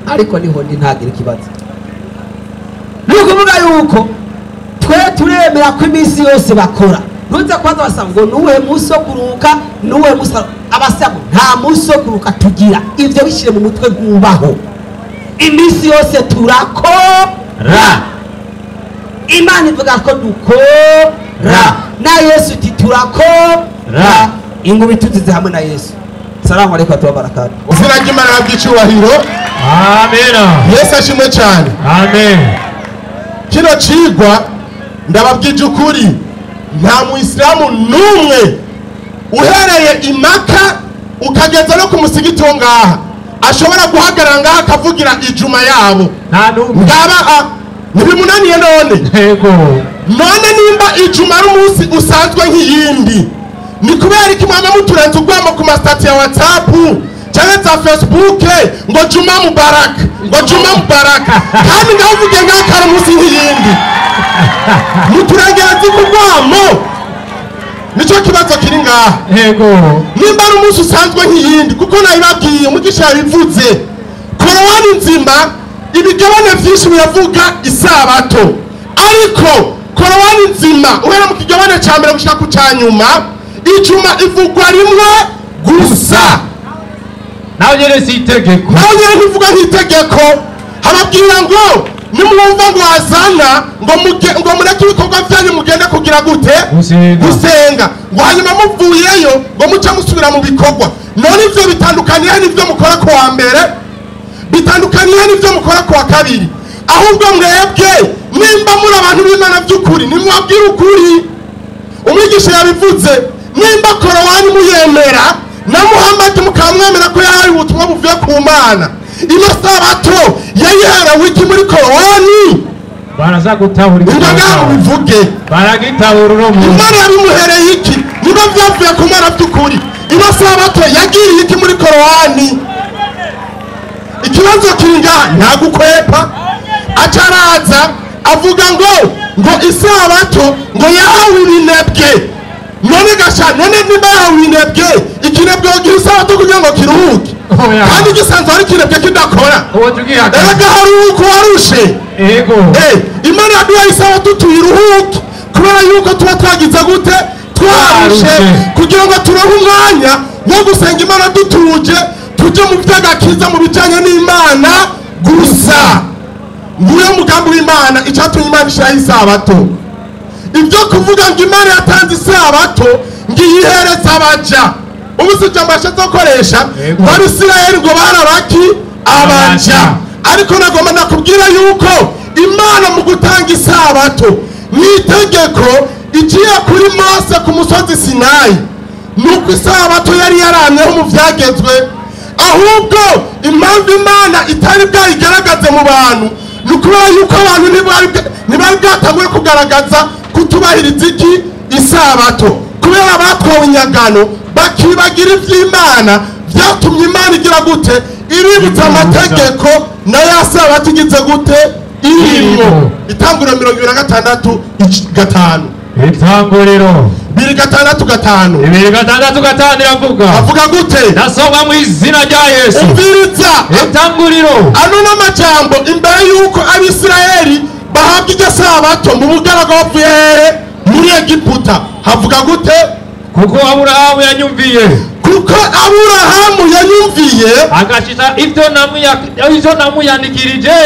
ariko niho ntagira ikibazo nukuvuga yuko twe turemera ko iminsi yose bakora ntuze kwanza basaba ngo nuwe munsi wo kuruhuka nuwe munsi abasaba nta munsi wo kuruhuka tugira ivyo bishire mu mutwe gubaho iminsi yose turakora Imana ivuga ko dukora na Yesu turakora ingubi tuzize hamwe na Yesu salamu alaykum wa barakatuh uzina ry'Imana bw'icyubahiro amen Yesu ashimwe cyane amen kino cigwa ndababwije ukuri nta muislamu numwe uhereye imaka ukageza no ku musigiti wo ngaha ashobora guhagarara ngaha akavugira ijuma yabo nta numwe ngaba ntibimunaniye none nimba ijuma ari umunsi usanzwe nk'iyindi ni kubera iki mwama muturenze urwamo ku masitati ya WhatsApp cyangwa za Facebook ngo juma mubaraka kandi ngaho uvuge ngaho kari umunsi nk'iyindi muturengera ku rwamo nicyo kibazo kiri ngaha nimba ari umunsi usanzwe nk'iyindi kuko nabibabwiye umugisha yabivuze korowani nzima ibigabane byinshi biravuga isabato ariko korowani nzima uhera mu kigabane cya mbere gushika ku cya nyuma ijuma ivugwa rimwe gusa nawe nyene si itegeko ntivuga nk'itegeko hababwira ngo nimwumva ngo wazana ngo mureke ibikorwa byanyu mugende kugira gute gusenga ngo hanyuma muvuyeyo ngo muce musubira mu bikorwa none ivyo bitandukaniye n'ivyo mukora ku wa mbere bitandukaniye n'ivyo mukora ku wa kabiri ahubwo mwebwe nimba muri abantu b'Imana by'ukuri nimwabwira ukuri umwigisha yabivuze nimba korowani muyemera na Muhammad mukamwemera ko yahaye ubutumwa buvuye ku Mana ino sabato yayihera wiki muri korowani baraza gutahura ibyo bivuge baragitahura urumu Imana yabimuhereye iki niba byavuye ku Mana by'ukuri ino sabato yagiriye iki muri korowani ikibazo kinga nta gukwepa acaraza avuga ngo isabato ngo yahawe ibinebwe none gasha none niba yahawe ibinebwe ikinebwe ugira isabato kugira ngo kiruhuke kandi gisanzwe ari ikinebwe kidakora erega haruhuka warushe Imana yaduhaye isabato tuyiruhuke kubera yuko tuba twagize gute twarushe kugira ngo turonke umwanya wo gusenga Imana dutuje tujye mu by'agakiza mu bijyanye n'Imana gusa nguyo mugambi w'Imana icyatumye Imana ishiraho isabato. Ibyo kuvuga ngo Imana yatanze isabato ngiyihereza abaja. Ubu si jambo ashatse gukoresha Abisirayeli ngo barabaki abaja. Ariko nagomba nakubwira yuko Imana mu gutanga isabato n'itegeko igiye kuri Mose ku musozi Sinayi, nuko isabato yari yaramyeho mu vyagezwe, ahubwo impamvu Imana itari bwayigaragaze mu bantu nukubera yuko abantu ntibari bwatanguye kugaragaza kutubahiriza iki isabato, kubera batwawe inyagano bakibagira ivy'Imana, vyatumye Imana igira gute iributsa amategeko na ya sabato igize gute irimo. Itanguriro 26:5 Itanguriro 2:6 iravuga avuga gute? nasoma mu izina rya Yesu. Umviriza Itanguriro ano n'amajambo imbere yuko Abisirayeli bahabwa iryo sabato mu bugaraga bavuye muri Egiputa. Havuga gute? kuko Aburahamu yanyumviye, kuko Aburahamu yanyumviye agashitsa ibyo namuyanikirije,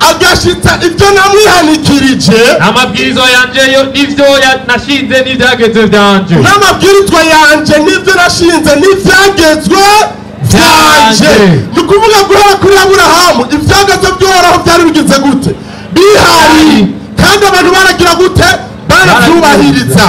agashitsa ibyo namwihanikirije, n'amabwirizo yanje n'ivyo nashinze n'ivyagezwe vyanje, n'amabwirizwa yanje n'ivyo nashinze n'ivyagezwe vyanje. Ni ukuvuga guhera kuri Aburahamu ivyagezwe by'Uhoraho byari bigize gute bihari, kandi abantu baragira gute baravyubahiriza.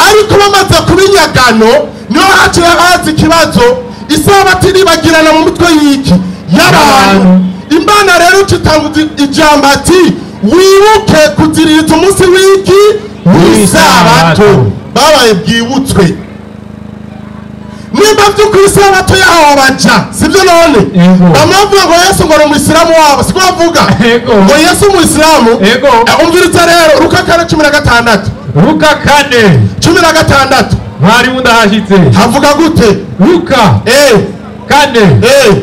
Ariko bamaze kubinyagano niho haciye haza ikibazo, isabato iribagirana mu mutwe y'iki y'abantu. Imana rero citanguza ijambo ati wibuke kuziririza umunsi w'iki w'isabato. Babaye bwibutswe nimba vy'ukuri isabato yahawe abaja, sivyo none? Bamavuga ngo Yesu ngo ni umuyisilamu wabo, siko bavuga ngo Yesu umuyisilamu. Umviriza rero Luka 4:16 Luka 4:16 mwari mundahashitse havuga gute? Luka 4:16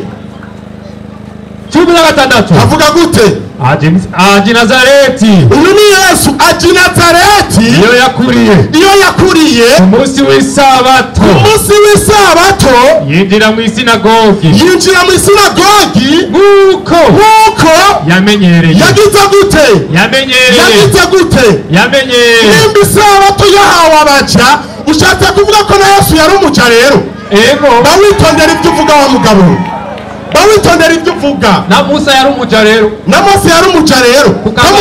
havuga gute? aji Nazareti. Uyu ni Yesu aji Nazareti, iyo yakuriye ku munsi w'isabato, yinjira mu isinagogi nk'uko yamenyereye. yagize gute? Nimba isabato yahawe abaja, ushatse kuvuga ko na Yesu yari umuja rero? Bawitondera ibyo uvuga wa mugabo, bawitondera ibyo uvuga. na Musa yari umuja rero,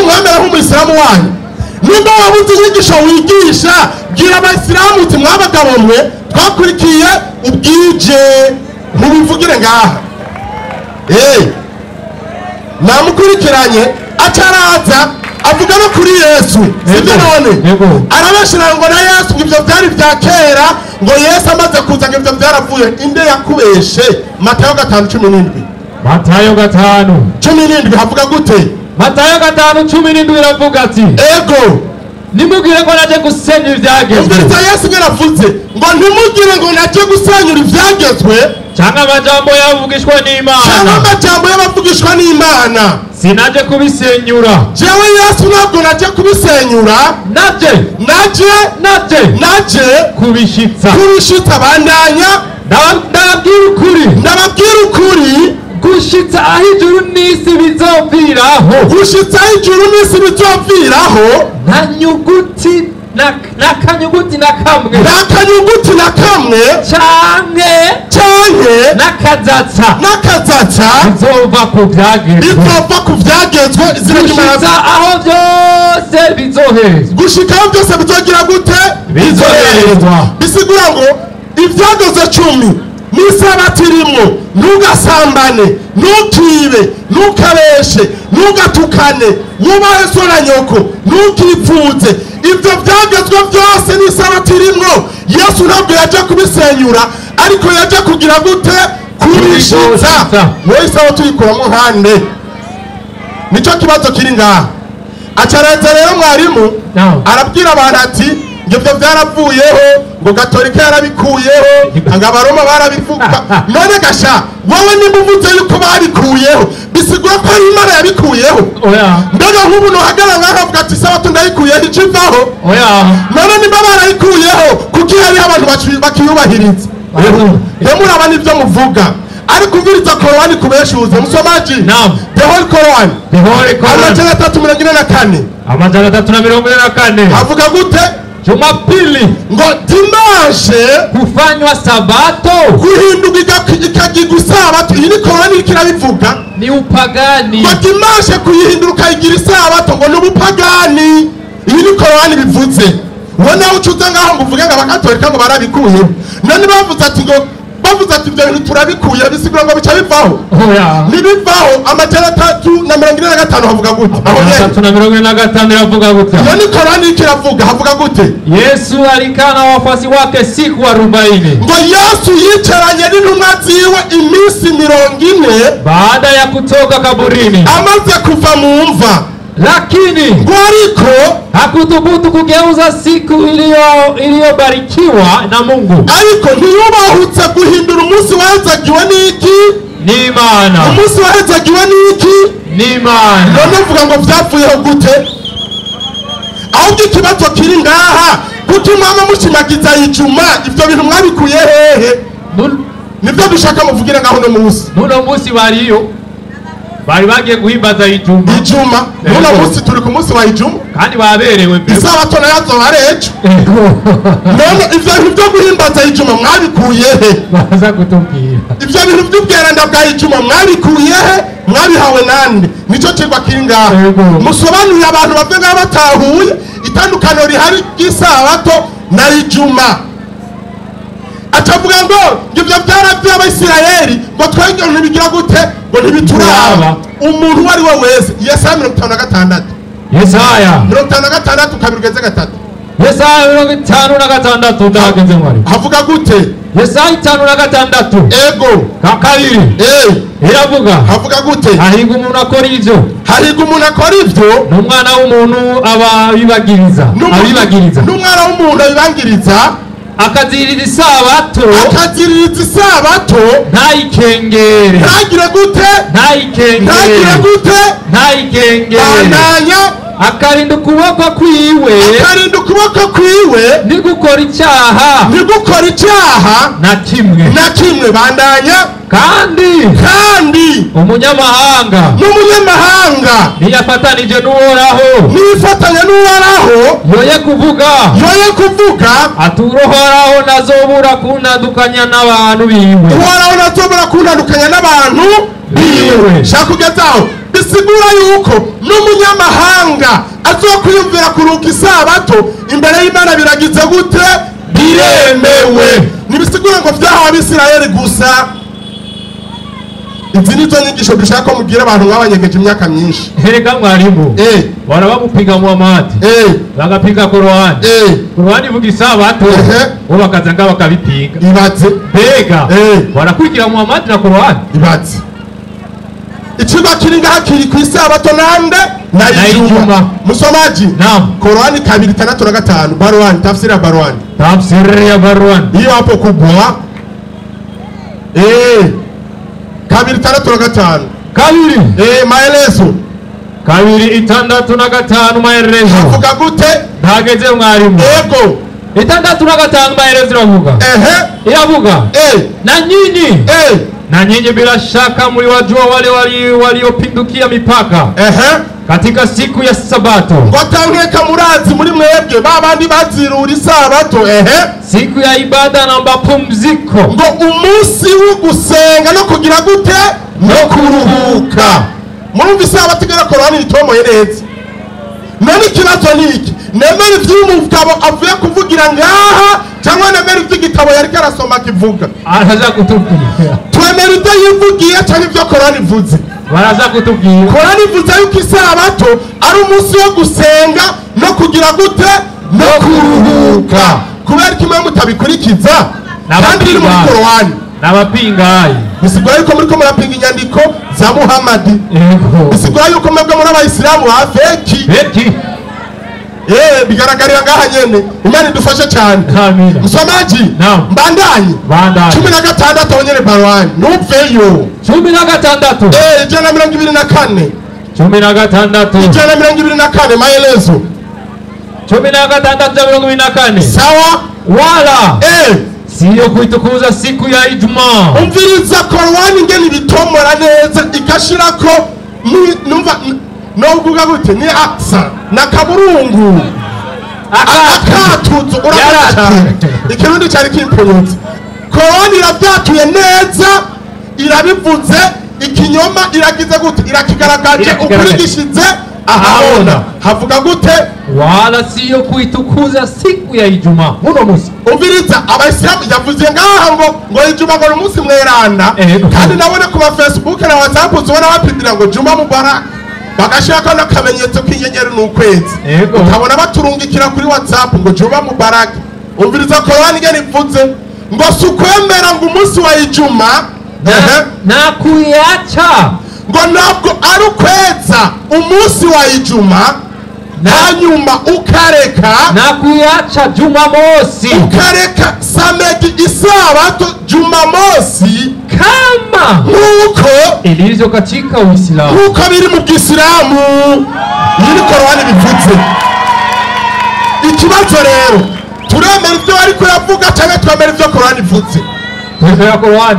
mwemera nk'umuyisilamu wanyu. Nimba wabuze inyigisho wigisha, bwira Abayisilamu uti mwabagabo mwe twakurikiye ubwije mubivugire ngaha. Namukurikiranye acaraza avuga no kuri Yesu, sibyo none? Arabashira ngo na Yesu ibyo byari bya kera, ngo Yesu amaze kuza ngo ibyo byaravuye. Inde yakubeshe? Matayo 5:17 havuga gute? Matayo 5:17 iravuga ati nimugire ngo naje gusenyura ivyagezwe. Umviriza Yesu yaravuze ngo ntimugire ngo naje gusenyura ivyagezwe cyangwa amajambo y'abavugishwa n'Imana. Sinaje kubisenyura. Jewe Yesu ntabwo naje kubisenyura, naje kubishitsa. Bandanya ndababwira ukuri gushitsa aho ijuru n'isi bizoviraho, nta nyuguti n'akanyuguti na kamwe canke n'akazatsa bizova ku vyagezwe gushitsa aho byose bizoherezwa. gushika aho byose bizogira gute bizoherezwa. Bisigura ngo ivyagezwe 10 n'isabato irimwo: ntugasambane, ntukibe, ntukabeshe, ntugatukane, wubahe so na nyoko, ntukipfuze. Ibyo byagezwe byose n'isabato irimwo. Yesu ntabwo yaje kubisenyura, ariko yaje kugira gute kubishitsa. Wowe isabato uyikuramo hande, nicyo kibazo kiri ngaha. Acareza rero mwarimu arabwira abantu ati ibyo byaravuyeho, ngo Gatolika yarabikuyeho, ngo Abaroma barabivuga. None gasha wowe nimba uvuze yuko babikuyeho, bisigura ko ari Imana yabikuyeho? Mbega nk'ubu nohagarara nkavuga ati isabato ndayikuyeho icivaho? None nimba barayikuyeho kuko hariho abantu bakiyubahiriza. Muraba n'ibyo muvuga. ariko umviriza korowani kubeshuze musomaji the whole Quran amajana 344 amajana 344 havuga gute Jumapili ngo dimanche kufanywa sabato guhinduka ikagirwa isabato. Iyi ni korowani kirabivuga ni upagani. Ngo dimanche kuyihinduka igira isabato ngo ni ubupagani. Iyi ni korowani bivuze. Wona ucuza ngaho ngo uvuge ngo abakatolika ngo barabikuye none bavuze ati ngo ibyo bintu turabikuye bisigura ngo bica bivaho. Nibivaho amajana 345 havuga gute? 345 yavuga gute? Iyo ni korowani kiravuga havuga gute? Yesu alikaa na wafuasi wake siku 40. Ngo Yesu yicaranye n'intumwa ziwe iminsi 40 baada ya kutoka kaburini, amaze kuva mu mva, lakini ngo ariko hakuthubutu kugeuza siku iliyobarikiwa na Mungu. Ariko ntiyubahutse guhindura umunsi wahezagiwe n'iki? N'Imana. Umunsi wahezagiwe n'iki? N'Imana. None uvuga ngo byapfuyeho gute? Ahubwo ikibazo kiri ngaha kuko mwama mushimagiza ijuma ibyo bintu mwabikuye hehe? Nibyo dushaka muvugire ngaho no munsi. Nuno munsi bari bagiye guhimbaza ijuma. Nuno munsi turi ku munsi wa ijuma kandi baberewe mbere. Isabato nazo barejo. None ivyo bintu byo guhimbaza ijuma mwabikuye he? Baza kutubwira. Ivyo bintu by'ubweranda bwa ijuma mwabikuye he? Mwabihawe nande? Nico kigwa kiri ngaho. Musobanurira abantu bavuga batahuye itandukano rihari ry'isabato na ijuma. Atavuga ngo ibyo byaravye Abisirayeli ngo twenge ntibigira gute ngo ntibituraba. Umuntu wari we wese Yesaya 56 Yesaya 56 kabirugeze gatatu. Yesaya 56 ndageze mwari havuga gute? Yesaya 56 ego kakabiri iravuga havuga gute? Hariga umuntu akora ivyo, hariga umuntu akora ivyo n'umwana w'umuntu abibagiriza n'umwana w'umuntu abibangiriza akaziririza isabato ntayikengere. Ntagire gute? Bandanya akarinda ukuboko kwiwe ntigukora icyaha na kimwe. Bandanya kandi umunyamahanga niyafatanije n'Uhoraho yoye kuvuga ati Uhoraho nazobura kuntandukanya n'abantu biwe. Shaka kugezaho bisigura yuko n'umunyamahanga azokwiyumvira kuruka isabato imbere y'Imana biragize gute? Biremewe. Nibisigura ngo vyahawe Abisirayeli gusa. Izi nizo nyigisho dushaka ko mubwira abantu babanyegeje imyaka myinshi. Herega mwarimu barabamupiga Muhamadi bagapiga Korowani ivuga isabato bo bakaza nga bakabipiga. Ibatse mbega barakurikira Muhamadi na Korowani. Ibatse ikiba kiri ngaha kiri ku isabato nande na ijuma. Musomaji Korowani 2:6 Barwani tafsiri ya Barwani hiyo hapo kubwa 2:6 kabiri maelezo 2:6 maelezo havuga gute? Ntageze mwarimu. Ego 6:5 maelezo iravuga iravuga na nyinyi bila shaka mliwajua wale waliopindukia mipaka katika siku ya sabato. Ngotangeka murazi muri mwebwe babandi bazirura isabato siku ya ibada na mapumziko, ngo umunsi wo gusenga no kugira gute? No kuruhuka. Murumva isabato igera Korowani itomoye neza. None ikibazo niki? Nemera ivy'umugabo avuye kuvugira ngaha cyangwa nemera ivy'igitabo yari karasoma kivuga? Araza kutubwira. Twemera ibyo yivugiye cyangwa ibyo Korowani ivuze? Baraza kutubwira. Korowani ivuze yuko isabato ari umunsi wo gusenga no kugira gute? No kuruhuka. Kubera kimwe mutabikurikiza kandi biri muri Korowani n'abapingayi. Bisigura yuko muri ko murapinga inyandiko za Muhamadi. Bisigura yuko mwebwe muri Abayisilamu ba feki. Bigaragarira ngaha nyene. Imana idufashe cyane. Amina. Musomaji mbandanye 16 abonyene Barwani nupfeyo 16 124 124 maelezo 16 sawa wala siyo kuitukuza siku ya Ijumaa. umviriza korowani ingene ibitomora neza igashirako numva novuga gute ni aksa na kaburungu akatuzo urabona ikirundi cyari kimpunyutse korowani irabyatuye neza irabivuze ikinyoma iragize gute irakigaragaje ukuri gishize ahabona havuga gute wala siyo kuitukuza siku ya Ijumaa. Muno musi umviriza abayisilamu yavuze ngaha ngo Ijumaa ngo umunsi mweranda kandi nabone ku ma Facebook na WhatsApp uzobona bapidira ngo Juma Mubarak bagashaka n'akamenyetso k'inyenyeri n'ukwezi ukabona baturungikira kuri WhatsApp ngo Juma Mubarak. umviriza Korani ngene ivuze ngo sukwemera ngo umunsi wa Ijumaa na kuyacha ngo ntabwo ari ukweza umunsi wa Ijumaa hanyuma ukareka na kuyacha Jumamosi ukareka samedi isabato Jumamosi kama nkuko ilivyo katika Uislamu, nkuko biri mu Islamu. Iyi Korani bivuze. Ikibazo rero turemera ibyo ariko yavuga cyangwa twemera ibyo Korani ivuze?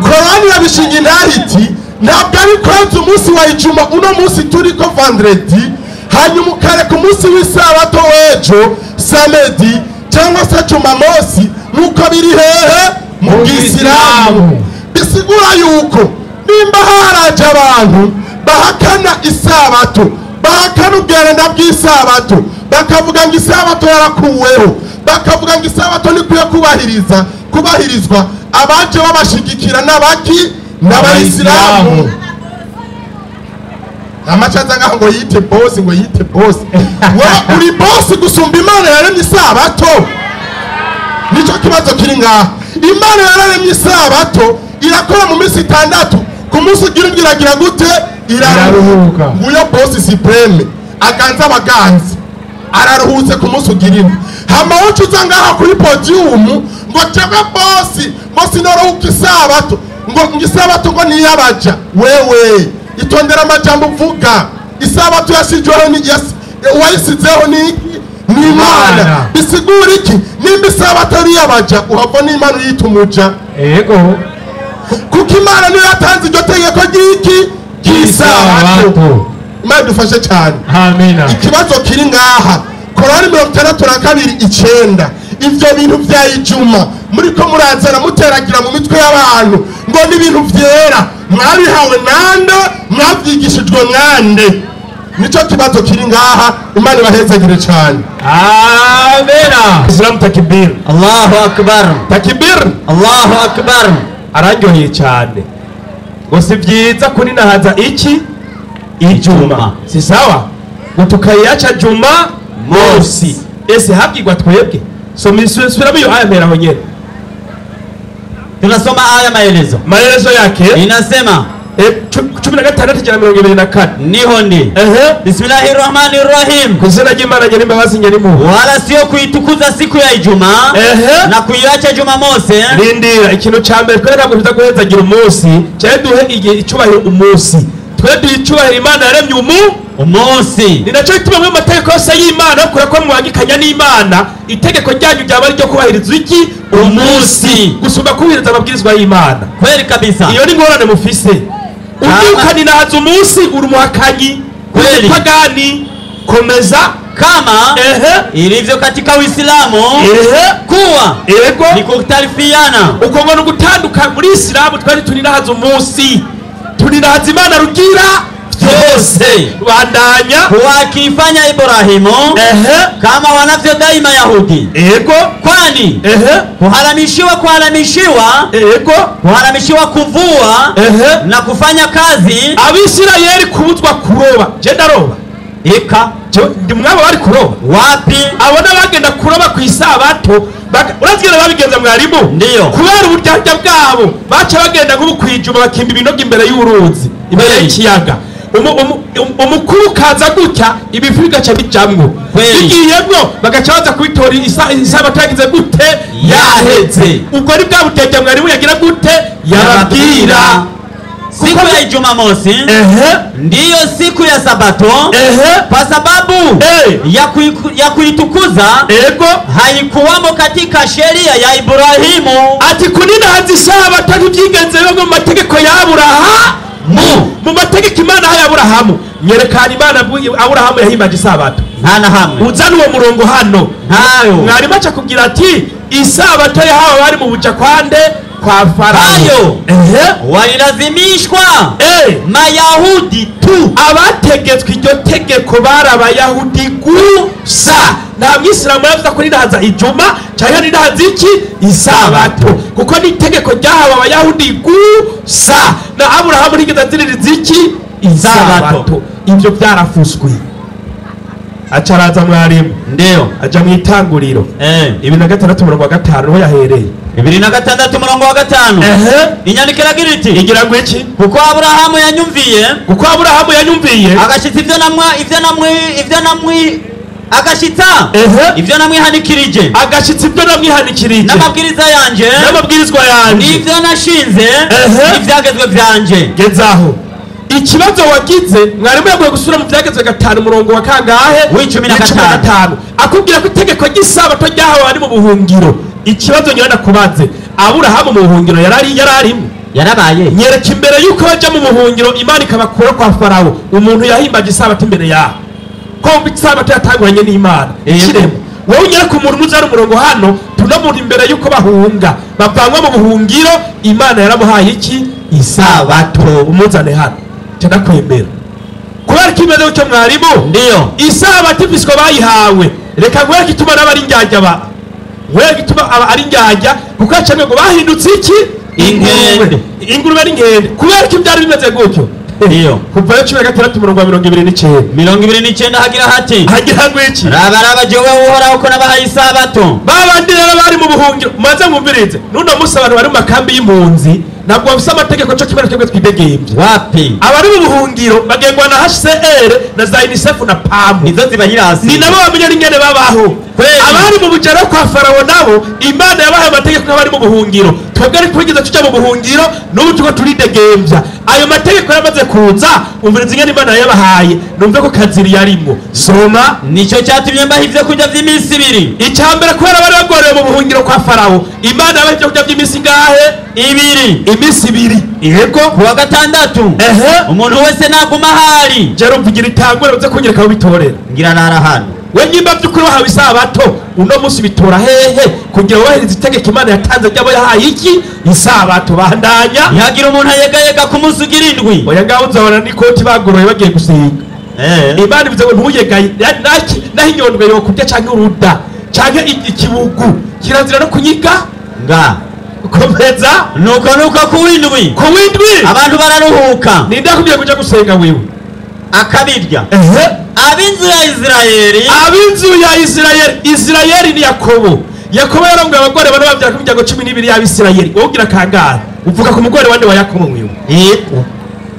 Korani yabishinga indariti ntabwo ari kwenza umunsi wa Ijumaa uno munsi turiko vendredi hanyuma ukareka umunsi w'isabato w'ejo samedi cyangwa se Jumamosi nuko biri hehe mu Islamu. Bisigura yuko nimba haraje abantu bahakana isabato bahakana ubwerenda bw'isabato bakavuga ngo isabato yarakuweho bakavuga ngo isabato nikwiye kubahirizwa abaje babashigikira n'abaki n'abayisilamu. Amachaza ngo yite boss wa uri boss gusumba Imana yaremye isabato. Nico kibazo kiri ngaha. Imana yaremye isabato irakora mu minsi 6 ku munsi ugiragira gute iraruhuka. Nguyo boss supreme aganza abaganzi araruhutse ku munsi ugirimo hama ucuza ngaha kuri podium ngo tebe boss ngo sinoruhuka isabato ngo isabato ngo niyabaja wewe itondera amajambo uvuga isabato yashijweho ni wayisizeho ni Imana. Bisigura iki nimba isabato ari yabaja uhava n'Imana uyitumuja yego kuko Imana niyo yatanze iryo tegeko ry'iki ry'isabato. Imana dufashe cyane. Amina. Ikibazo kiri ngaha Korani 62:9 ivyo bintu vya Ijumaa muriko murazana muteragira mu mitwe y'abantu ngo ni ibintu vyera mwabihawe nande mwavyigishijwe nande. Nico kibazo kiri ngaha. Imana ibahezagire cyane. Amina. Islam takbir. Allahu akbar. Takbir. Allahu akbar. Arangyoheye cyane ngo si byiza kuri nahaza iki Ijumaa si sawa ngo tukayacha Jumamosi ese habwirwa twebwe soma iyo aya mbere aho nyene Tunasoma aya maelezo yake inasema 16:24 niho ndi Bismillahirrahmanirrahim kuzina ry'Imana nyene imbabazi nyene mu wala sio kuitukuza siku ya Ijumaa na kuiacha Jumamosi. Rindira ikintu ca mbere twera ntabwo tuza guhezagira umunsi cyaje duhe igihe icubahiro umunsi twebwe icubahiro Imana yaremye umunsi ni nacyo gituma mu mategeko yose y'Imana kurako mwagikanya n'Imana itegeko ryanyu ryaba ari ryo kubahiriza iki umunsi gusumba kubahiriza amabwirizwa y'Imana. Kweli kabisa iyo ni ngorane mufise ubyukani nahaza umunsi urumuhakanyi kweli pagani komeza kama ilivyo katika Uislamu kuwa ni kutarifiana uko ngo nugutanduka muri Islamu twari turi nahaza umunsi turi nahaza Imana rugira byose bandanya wakifanya Ibrahimu kama wanavyodai Mayahudi kwani kuharamishiwa kuvua na kufanya kazi Abisirayeli kubuzwa kuroba je ndaroba ndi mwabo bari kuroba wapi abona bagenda kuroba ku isabato urazigera babigenza mwarimu ndiyo kubera uburyarya bwabo baca bagenda nk'ubukwijuma bakimba ibinogo imbere y'uruzi imbere y'ikiyaga umukuru kaza gutya ibifu bigaca bijamwo bigiyemwo bagaca baza kubitora isabato yagize gute yaheze ubwo ni bwa butegeka mwarimu yagira gute yababwira siku ya Jumamosi ndiyo siku ya Sabato, kwa sababu ya kuitukuza haikuwamo katika sheria ya Ibrahimu. Ati kunina hazi Sabato ntibyigenze mu mategeko ya Aburahamu. Mu mategeko Imana ya Aburahamu nyerekana Imana Aburahamu yahimbaje Sabato ntana hamwe. Uzana uwo murongo hano ntayo. Mwarimu aca kugira ati Isabato yahawe bari mu buja kwande kwa Farawo. Walilazimishwa Mayahudi tu. Abategetswe iryo tegeko bari Abayahudi gusa. Nta Mwisilamu yavuze ko rinahaza Ijuma cyangwa rinahaza iki Isabato, kuko ni itegeko ryahawe Abayahudi gusa. Na Aburahamu nigeze aziririza iki Isabato. Ibyo byarafuswe. Acaraza mwarimu ndio aja mu Itanguriro 2:6 niho yahereye. 2:6 inyandikira giriti igira ngo iki? kuko Aburahamu yanyumviye agashitsa ivyo namwihanikirije n'amabwirizwa yanje n'ivyo nashinze n'ivyagezwe vyanje. Gezaho ikibazo wagize mwarimu yaguye gusura mu byagezwe 5 murongo wa kangahe w'15 akubwira ko itegeko ry'Isabato ryahawe ari mu buhungiro. Ikibazo nyana kubaze Aburahamu mu buhungiro yararimo yarabaye. Nyereka imbere yuko baja mu buhungiro Imana ikabakura kwa Farawo umuntu yahimbaje Isabato imbere yaho ko Isabato yatanguranye n'Imana kiremo. Wowe nyereka umuntu muzara umurongo hano tunamuntu imbere yuko bahunga bavanywa mu buhungiro Imana yaramuhaye iki Isabato umuzane hano cyenda kwemera kubera kimeze cyo mwarimu. Ndio Isabato ifiswe bayihawe. Reka ngwere kituma n'abari njyajya ba ngwere kituma ari njyajya kuko cyane ngo bahindutse iki ingurube n'ingende kubera ko byari bimeze gutyo. Ndio kuva yo 16:29 hagira hati hagira ngo iki raba jewe uhoraho ko nabahaye Isabato babandi rero bari mu buhungiro maze mwumvirize nuno musi abantu bari mu makambi y'impunzi ntabwo bafise amategeko cyo kimera twebwe twidegembye wapi. Abari mu buhungiro bagengwa na HCR na za UNICEF na PAM nizo zibahirasi ni nabo bamenya ingene babaho. Abari mu bujaro kwa Farawo nabo Imana yabahaye amategeko n'abari mu buhungiro. Twebwe ari kwigeza tuja mu buhungiro n'ubu tuko turidegembya. Ayo mategeko yamaze kuza umviriza ingene Imana yabahaye numve ko kaziri yarimo soma. Nico cyatumye mbaha ivyo kurya vy'iminsi 2. Icyambere kubera bari bagorewe mu buhungiro kwa Farawo Imana yabahaye ivyo kurya vy'iminsi ngahe 2 iminsi 2 yego kuwa gatandatu umuntu wese naguma hari jero mvugira itangure uze kunyereka bitorera ngira nara hano. We nyimba byukuri wahawe Isabato uno musi bitora hehe kugira wahiriza itegeko Imana yatanze ryabo yahaye iki Isabato bandanya ntihagira umuntu ayegayega ku munsi ugira 7. oya ngaho uzabona n'ikoti bagoroye bagiye gusenga. Imana bivuze ngo ntuyegaye nahinyondwe yo kurya canke uruda canke ikibugu kirazira no kunyiga nga komeza nuko kuwindwi abantu bararuhuka. Ninde akubwiye kuja gusenga wewe akabirya ab'inzu ya Isirayeli ni Yakobo yarongoye abagore bane bavyara ku miryango 12 y'Abisirayeli. Wowe ugira kangahe uvuga ku mugore wande wa Yakobo wewe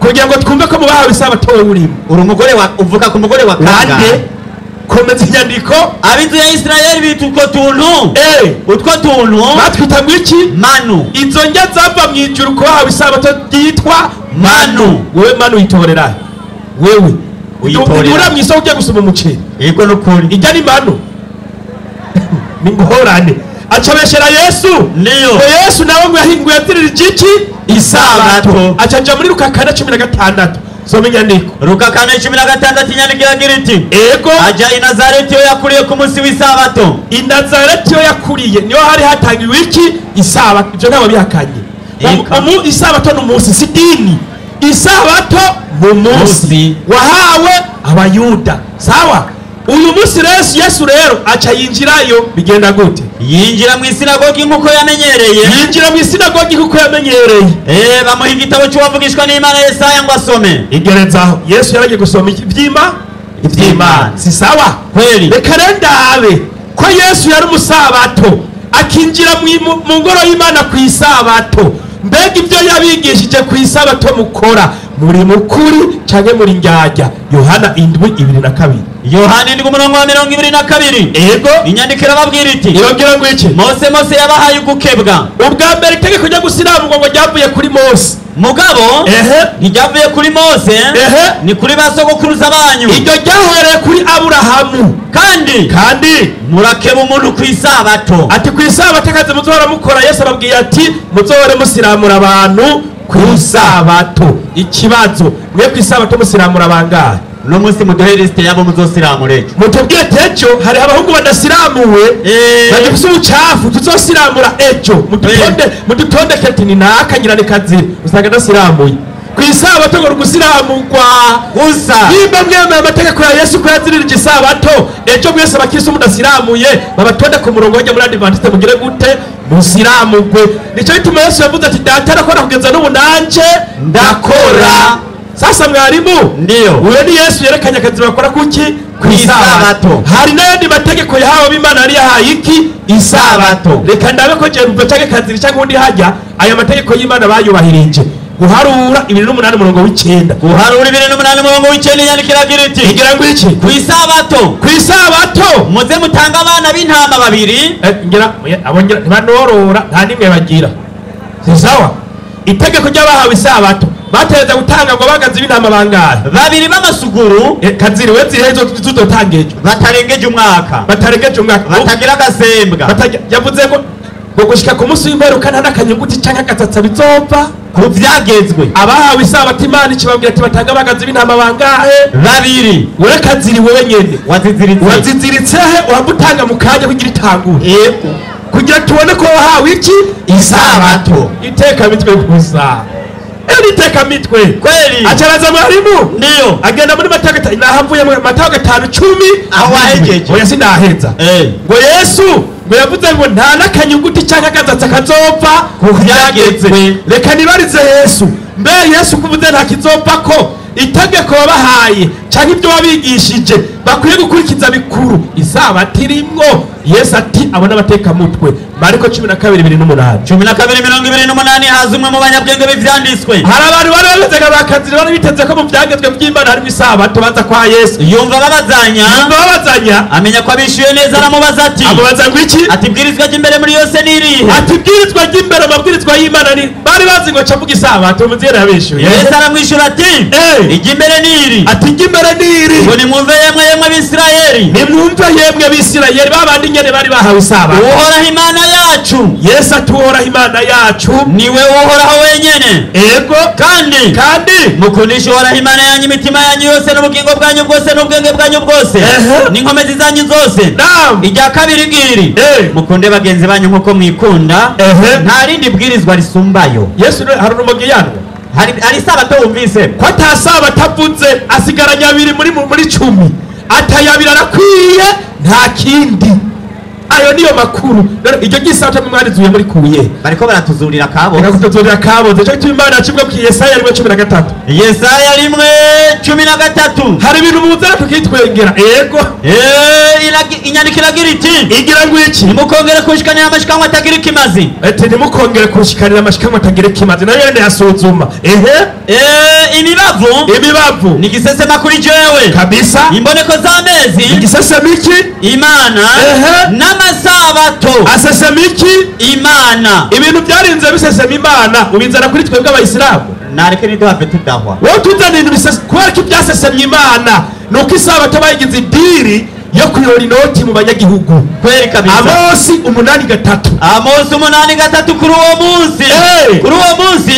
kugira ngo twumve ko mubahawe Isabato wewe urimo uri umugore uvuga ku mugore wa kangahe. Komeza inyandiko ab'inzu ya Isirayeli bitu utwo tuntu batwita mwiki manu. Izo njya zava mu ijuru ko bahawe Isabato yitwa manu. Wewe manu yitorera wewe uyitorera mu isoko ujya gusoma umuceri yego n'ukuri ijya ni manu ni ngorane acabeshera Yesu. Niyo Yesu nawe ngo yahinguye atirira iki Isabato acaja muri Luka 4:16 soma inyandiko Luka 4:16 inyandikira giriti ego aja i Nazareti yo yakuriye ku munsi w'Isabato. I Nazareti yo yakuriye niyo hari hatangiwe iki Isabato. Ibyo ntabwo bihakanye Isabato n'umunsi si dini. Isabato mu munsi wahawe Abayuda sawa. Uyu munsi Yesu rero aca yinjirayo bigenda gute? Yinjira mu isinagogi nkuko yamenyereye. Bamuha igitabo cy'uwavugishwa n'Imana Yesaya ngo asome. Igerezaho Yesu yaragiye gusoma ivy'Imana si sawa kweli. Reka rendabe ko Yesu yari umusabato akinjira mu ngoro y'Imana ku Isabato. Mbega ibyo yabigishije ku Isabato mukora muri mukuri canke muri njyajya? Yohana 7:2 Yohani ndi ku murongo wa 22. Yego. Inyandiko irababwira iti ibabwira ngo iki? Mose yabahaye ugukebwa. Ubwa mbere itegeko ryo gusiramurwa ngo ryavuye kuri Mose. Mugabo ntiryavuye kuri Mose, ni kuri ba sogokuruza banyu. Iryo ryahereye kuri Aburahamu. Kandi murakeba umuntu ku isabato. Ati ku isabato kaze muzohora mukora. Yesu ababwiye ati muzohore musiramura abantu ku isabato. Ikibazo mwe ku isabato musiramura bangahe? No musi muduhe liste yabo muzosiramure. Mutubwiye tejo hari abahungu badasiramuwe bagifise ubucafu tuzosiramura ejo. Mudutonde keti ni nakanyirane kazira usanga dasiramuye. Ku isabato ngo gusiramurwa gusa. Nimba mwemeye amategeko ya Yesu ko yazirije isabato, ejo mwese abakristo mudasiramuye babatonde ku murongo wajya muri Adventiste mugire gute? Musiramurwe. Nico bituma Yesu yavuze ati data arakora kugeza n'ubu nanje ndakora. Sasa mwarimu, ndio uyo ni Yesu yerekanye akazi bakora kuki? Ku isabato. Hari n'ayandi mategeko yahawe b'Imana yari yahaye iki? Isabato. Reka ndabe ko je ruve cyangwa kaziri cyangwa undi hajya aya mategeko y'Imana bayubahirije. Guharura 28 murongo w'icenda. Guharura 28 murongo w'icenda yandikira giriti. Igira ngo iki? Ku isabato muze mutanga abana b'intama babiri. Ngira abongira ntibanorora nta nimwe bagira. Si sawa? Itegeko ry'abahawe isabato bateza gutanga ngo bagaze b'intama bangahe? Babiri b'amasuguru. Kaziri we zihezo tuzotangeje. Batarengeje umwaka. Batagira agasembwa. Yavuze ngo gushika ku munsi w'imperuka nta nakanyuguti canke akatsatsa bizopfa ku vyagezwe. Abahawe isabato Imana ikibabwira ati batanga bagaze b'intama bangahe? Babiri. Wewe Kaziri wewe nyene waziziritse he wabutanga mu kanya kugira itangure. Yego. Kugira tubone ko wahawe iki? Isabato. Iteka mitwe gusa. Iteka mitwe. Kweli. Acharaza mwarimu? Ndio. Agenda muri Matayo nahavuye mu Matayo 5:10. Aho wahejeje. Oya sinaheza. Ngo Yesu ngo yavuze ngo nta nakanyuguti cyangwa akazatsa kazopfa ku vyagezwe. Reka nibarize Yesu. Mbe Yesu kuvuze nta kizopfa ko itegeko wabahaye cyangwa ibyo wabigishije bakwiye gukurikiza bikuru isabato irimwo? Yesu ati abona abateka mutwe. Mariko 12:28. 12:28 haza umwe mu banyabwenge b'ivyanditswe. Hari abantu bari bameze bakazira bari biteze ko mu vyagezwe by'Imana harimo isabato baza kwa Yesu. Yumva babazanya amenya ko abishuye neza aramubaza ati amubaza ngo iki? Ati bwirizwa ry'imbere muri yose nirihe? Ati bwirizwa ry'imbere amabwirizwa y'Imana ni bari bazi ngo cavuga isabato muzira yabishuye. Yesu aramwishura ati iry'imbere niri. Ati iry'imbere niri. Ngo nimwumve yemwe Bisirayeli. Nimwumve yemwe Bisirayeli babandi nyene bari bahawe isabato. Uhoraho Imana yacu. Yesu ati uhoraho Imana yacu niwe uhoraho wenyene. Ego. Kandi mukundisha uhoraho Imana yanyu imitima yanyu yose n'ubugingo bwanyu bwose n'ubwenge bwanyu bwose n'inkomezi zanyu zose. Irya kabiri ngiri mukunde bagenzi banyu nkuko mwikunda. Nta rindi bwirizwa risumbayo. Yesu hari umugi yanyu hari isabato wumvise ko atasabato avuze asigaranya abiri muri 10 atayabira arakwiye nta kindi. Ayo niyo makuru. Iryo gisabato mwarizuye muri kuye bariko baratuzurira kabo. Baratuzurira kabo. Cyo cy'Imana cibwa ku Yesaya 1:13. Yesaya 1:13. Hari ibintu muzara tukitwengera. Ego. Inyandikira giriti. Igira ngo iki? Nimukongere kushikanira amashikamwe atagira ikimazi. Ati nimukongere kushikanira amashikamwe atagira ikimazi. Nayo yende yasuzuma. Imibavu. Ni gisesema kuri jewe. Kabisa. Imboneko z'amezi. Igisesema iki? Imana. N'amasabato. Asesema iki? Imana. Ibintu byarinze bisesema Imana ubinzana kuri twebwe abayisilamu. Nareke ni duhave tudahwa. Wowe tuzana ibintu bisesema kubera ko byasesemye Imana. Nuko isabato bayigize idiri yo kuyora inoti mu banyagihugu. Kweli kabisa. Amosi 8:3. Amosi 8:3 kuri uwo munsi. Kuri uwo munsi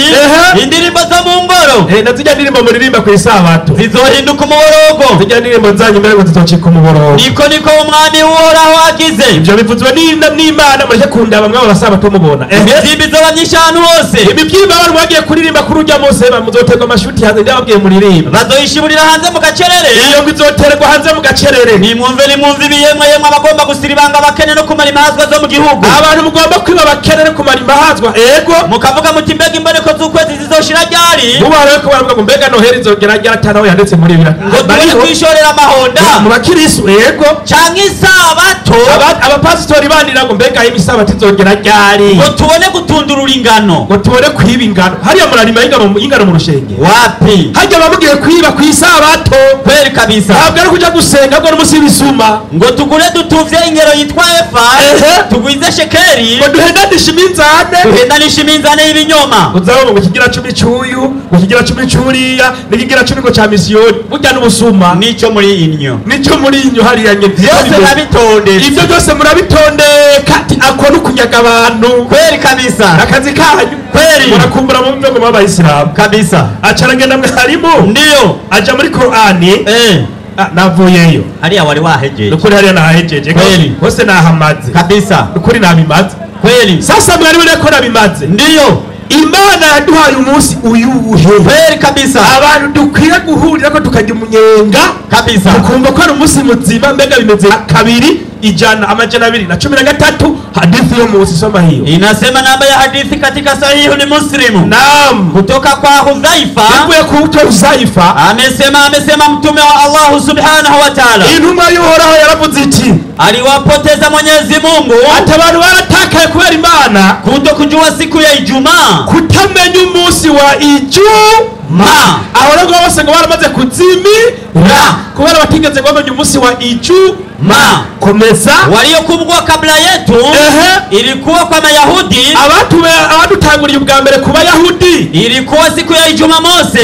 indirimbo zo mu ngoro. Nazijya ndirimbo muririmba ku isabato zizohinduka umuborogo. Zijya ndirimbo zanyu mbere ngo zizocika umuborogo. Niko umwami uhoraho agize. Ibyo bivuzwe n'Imana mureke kundaba mwabo basabato mubona. Imizimbi zoba myinshi ahantu hose. Imibyimba abantu bagiye kuririmba kuri urya Mose bamuzoterwa amashuti hanze ndababwiye muririmba. Bazoyishiburira hanze mu gacerere. Iyo ngo izoterwa hanze mu gacerere. Nimwumve maze nimwumve ibiyemwe yemwe abagomba gusiribanga abakene no kumara imahazwa zo mu gihugu. Abantu mugomba kwiba abakene no kumara imahazwa. Ego mukavuga muti mbega imboneko z'ukwezi zizoshira ryari? mubare ko baravuga ngo mbega Noheli izogera ryari atanaho yanditse muri bibiri. Ngo tubone kwishorera amahonda mu bakirisu. Ego canke isabato abapasitori bandira ngo mbega imisabato izogera ryari? ngo tubone gutundurura ingano. Ngo tubone kwiba ingano. Hariya murarima ingano mu rushenge. Wapi? Hajya bamugiye kwiba ku isabato. Kweli kabisa. Ntabwo ari kuja gusenga ngo n'umusi w'ibisuma. Ngo tugure dutuvye ingero yitwa efa. Tugwize shekeri. Ngo duhendanishe iminzane. Duhendanishe iminzane y'ibinyoma. Uzabo ngo kigira 10 cyuyu, ngo kigira 10 cyuriya, nikigira 10 ngo cha misiyoni. Burya n'ubusuma. Nico muri inyo. Nico muri inyo hariya nye. Byose nabitondetse. Ibyo byose murabitondeka ati akora kunyaga abantu. Kweli kabisa. Akazi kanyu. Kweli. Murakumbura mu mvugo b'abayisilamu. Kabisa. Acaragenda mwarimu. Ndiyo. Aja muri Qur'ani. Navuyeyo. Hariya wari wahejeje. Nukuri hariya nahejeje. Kweli. Hose nahamaze. Kabisa. Nukuri nabimaze. Kweli. Sasa mwarimu reko nabimaze. Ndiyo. Imana yaduhaye umunsi uyuhe. Kweli kabisa. Abantu dukwiye guhurira ko tukajya umunyenga. Kabisa. Tukumva ko ari umunsi muzima mbega bimeze kabiri ijana amajana 213 hadithi yo Musa soma hiyo. Inasema namba ya hadithi katika sahihu ni Muslimu. Naam. Kutoka kwa Hudhaifa. Kutoka kwa Hudhaifa. Amesema mtume wa Allah subhanahu wa ta'ala. Inuma yuhoraho yaravuze iti aliwapoteza Mwenyezi Mungu. Atabantu baratakaye kubera Imana kuto kujua siku ya Ijumaa. Kutamenya umunsi wa Ijumaa. Aho rero bose ngo baramaze kuzimira kubera batigeze bamenya umunsi wa Ijumaa. Komeza. Waliokumbwa kabla yetu ilikuwa kwa Mayahudi. Abadutanguriye ubwa mbere ku Bayahudi ilikuwa siku ya Ijumamosi.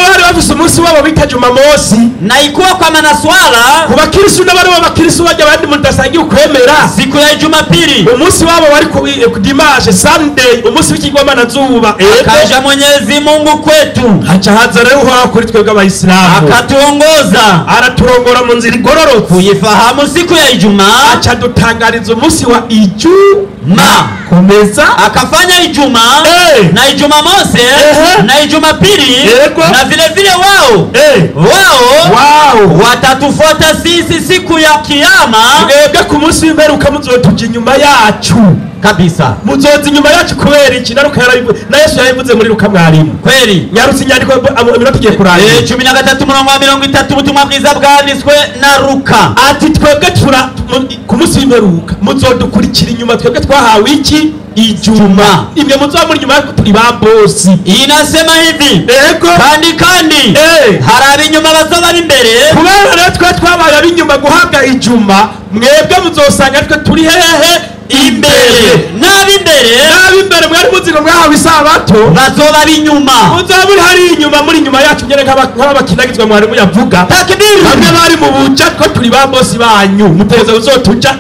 Bari bafise umunsi wabo bita Jumamosi. Na ikuwa kwa Manaswara ku bakirisu n'abari b'abakirisu bajya bandi mudasangiye ukwemera siku ya Jumapili. Umunsi wabo wari ku Dimanche Sunday, umunsi w'ikigwamana zuba. Akaja Mwenyezi Mungu kwetu. Hacha haza rero uhoraho kuri twebwe abayisilamu. Akatuongoza. Araturongora mu nzira igororotse. Kuyifahamu siku ya Ijumaa. Acha dutangariza umunsi wa Ijumaa. Komeza. Akafanya Ijumaa na Ijumamosi na Ijumapili na vile vile wao watatufuata sisi siku ya Kiyama. Mwebwe ku munsi w'imperuka muzotuja inyuma yacu. Kabisa. Muzoza inyuma yacu kubera iki naruka yarabivuze na Yesu yabivuze muri Luka mwarimu. Kweli. Nyarutse inyandiko iminota igiye kurangira. 13:30 ubutumwa bwiza bwanditswe na Luka. Ati twebwe ku munsi w'imperuka muzodukurikira inyuma twebwe twahawe iki? Ijumaa. Imwe muzoba muri nyuma turi ba bosi. Inasema hivi. Ego. Kandi. Hari abinyuma bazoba ari imbere. Kubera rero twe twabaye abinyuma guhabwa Ijumaa, mwebwe muzosanga twe turi hehe? Imbere. Nabimbere mwari muzigo mwahawe isabato bazoba ari inyuma. Muzoba muri hari inyuma muri nyuma yacu nyene nk'abakinagizwa mwarimu yavuga. Takbir. Bamwe bari mu buja ko turi ba bosi banyu. Mutegeza uzotuja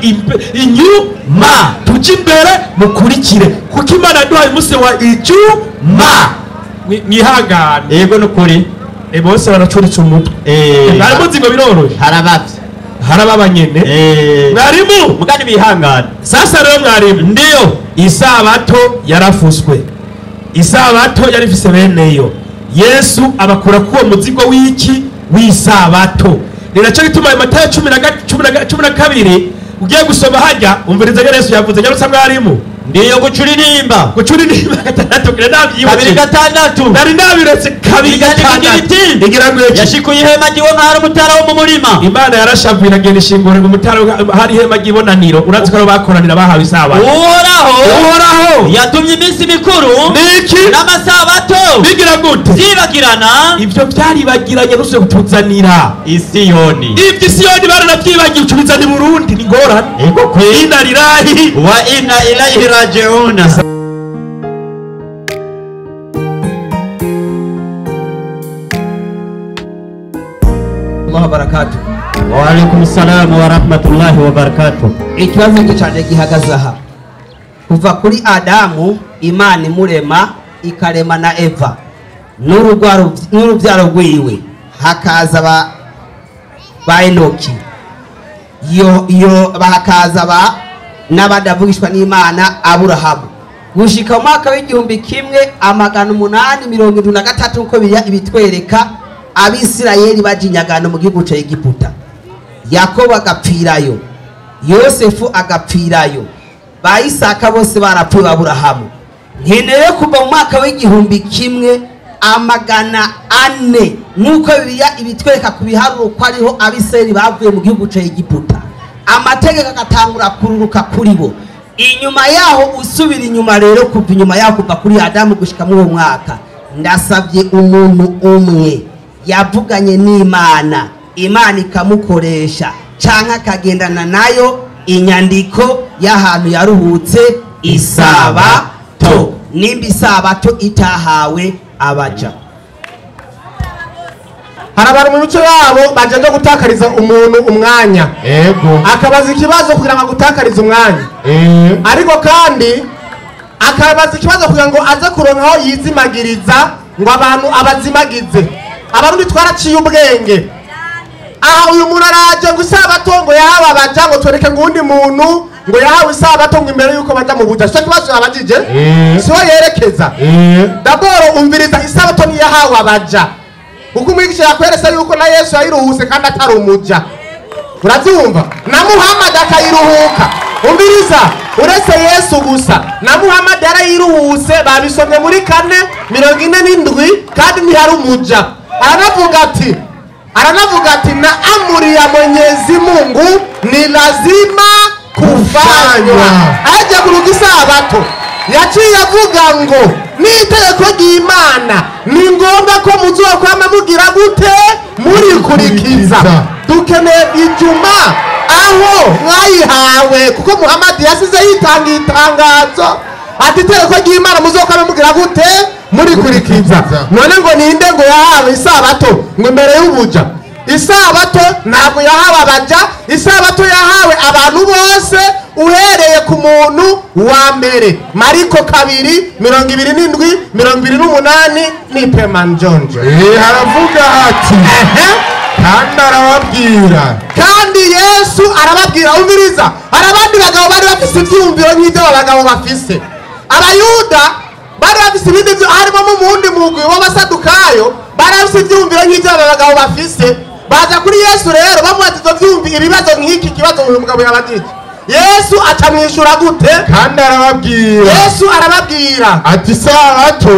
inyuma. Tuja imbere mukurikire. Kuko Imana yaduhaye umunsi wa Ijumaa. Mwihangane. Yego nukuri. Bose baracuritse umutwe. Mwari muzigo biroroshye. Harababa nyene. Mwarimu mugani bihangane. Sasa rero mwarimu. Ndiyo. Isabato yarafuswe. Isabato yarifise beneyo. Yesu abakura kuwo muzigo w'iki? W'isabato. Ninaco gituma Matayo 12 ugiye gusoma hajya umviriza Yesu yavuze nyarutsa mwarimu. Ndiyo gucura intimba gatandatu kire nabyibuke. 2 Nari nabiretse 2 igira ngo yashikuye ihema giwo nkari umutara wo mu murima. Imana yarashavuye iragenda ishingura ngo umutara hari ihema gibonaniro. Uratse ko bakoranira bahawe isabato. Uhoraho yatumye iminsi mikuru niki n'amasabato bigira gute? Zibagirana. Ibyo byaribagiranye rushe gutuzanira Isiyoni. Ibyo Isiyoni baranavyibagiye ucubizana i Burundi ni ngorane. Ego kwina lirahi wa inna ilaihi raji'un. Allah barakatuh. Wa alaikum salam wa rahmatullahi wa barakatuh. Ikibazo cyane gihagaze aha. Kuva kuri Adamu Imana imurema ikarema na Eva n'urubyaro rwiwe hakaza ba Enoki iyo bahakaza n'abadavugishwa n'Imana Aburahamu gushika mu mwaka w'1873 uko ibitwereka Abisirayeli bajinyagano mu gihugu cya Egiputa Yakobo agapfirayo, Yosefu agapfirayo, ba Isaka bose barapfuye Aburahamu. Nkeneye kuva mu mwaka w'igihumbi kimwe amagana ane nk'uko Bibiliya ibitwereka ku biharuro ko ariho Abisirayeli bavuye mu gihugu ca Egiputa. Amategeko agatangura kururuka kuri bo. Inyuma yaho usubira inyuma rero kuva inyuma yaho kuva kuri Adamu gushika mu mwaka, ndasabye umuntu umwe yavuganye n'Imana, Imana ikamukoresha canka akagendana nayo inyandiko y'ahantu yaruhutse isabato, nimba isabato itahawe abaja. Hari abantu mu mico yabo bagenda gutakariza umuntu umwanya, akabaza ikibazo kugira ngo gutakariza umwanya, ariko kandi akabaza ikibazo kugira ngo aze kuronka aho yizimagiriza ngo abantu abazimagize. Abarundi twaraciye ubwenge. Aha uyu muntu araje ngo isabato ngo yahawe abaja, ngo twereke ngo undi muntu ngo yahawe isabato ngo imbere yuko baja mu buja. Cyo kibazo yabajije siho yerekeza. Daboro umviriza, isabato ni yahawe abaja, kuko umwigisha yakweresa yuko na Yesu yayiruhuse kandi atari umuja. Urabyumva? Na Muhammad akayiruhuka. Umviriza, uretse Yesu gusa na Muhammad yarayiruhuse, babisomye muri 4:47 kandi ntihari umuja. Aranavuga ati na amri ya Mwenyezi Mungu ni lazima kufanywa. Aje kuruka isabato yaciye avuga ngo n'itegeko ry'Imana ni ngombwa ko muzokwama mugira gute murikurikiza. Dukeneye ijuma aho mwayihawe, kuko Muhammad yasize yitanga itangazo ati itegeko ry'Imana muzokwama mugira gute murikurikiza. None ngo ninde ngo yahawe isabato ngo imbere y'ubuja? Isabato ntabwo yahawe abaja, isabato yahawe abantu bose uhereye ku muntu wa mbere. Mariko 2:27-28 ni Pemanjonjo. Haravuga ati kandi arababwira, kandi Yesu arababwira. Umviriza, arabandi bagabo bari bafise ivyumviro nk'ivyo abagabo bafise. Abayuda bari bafise ibindi byo, harimo mu mundi mugwi w'abasadukayo bari bafise ivyumviro nk'ivyo abagabo bafise. Baza kuri Yesu rero bamubaza ivyo vyumviro, ibibazo nk'iki kibazo uyu mugabo yabajije. Yesu atamwishura gute? kandi arababwira, Yesu arababwira ati isabato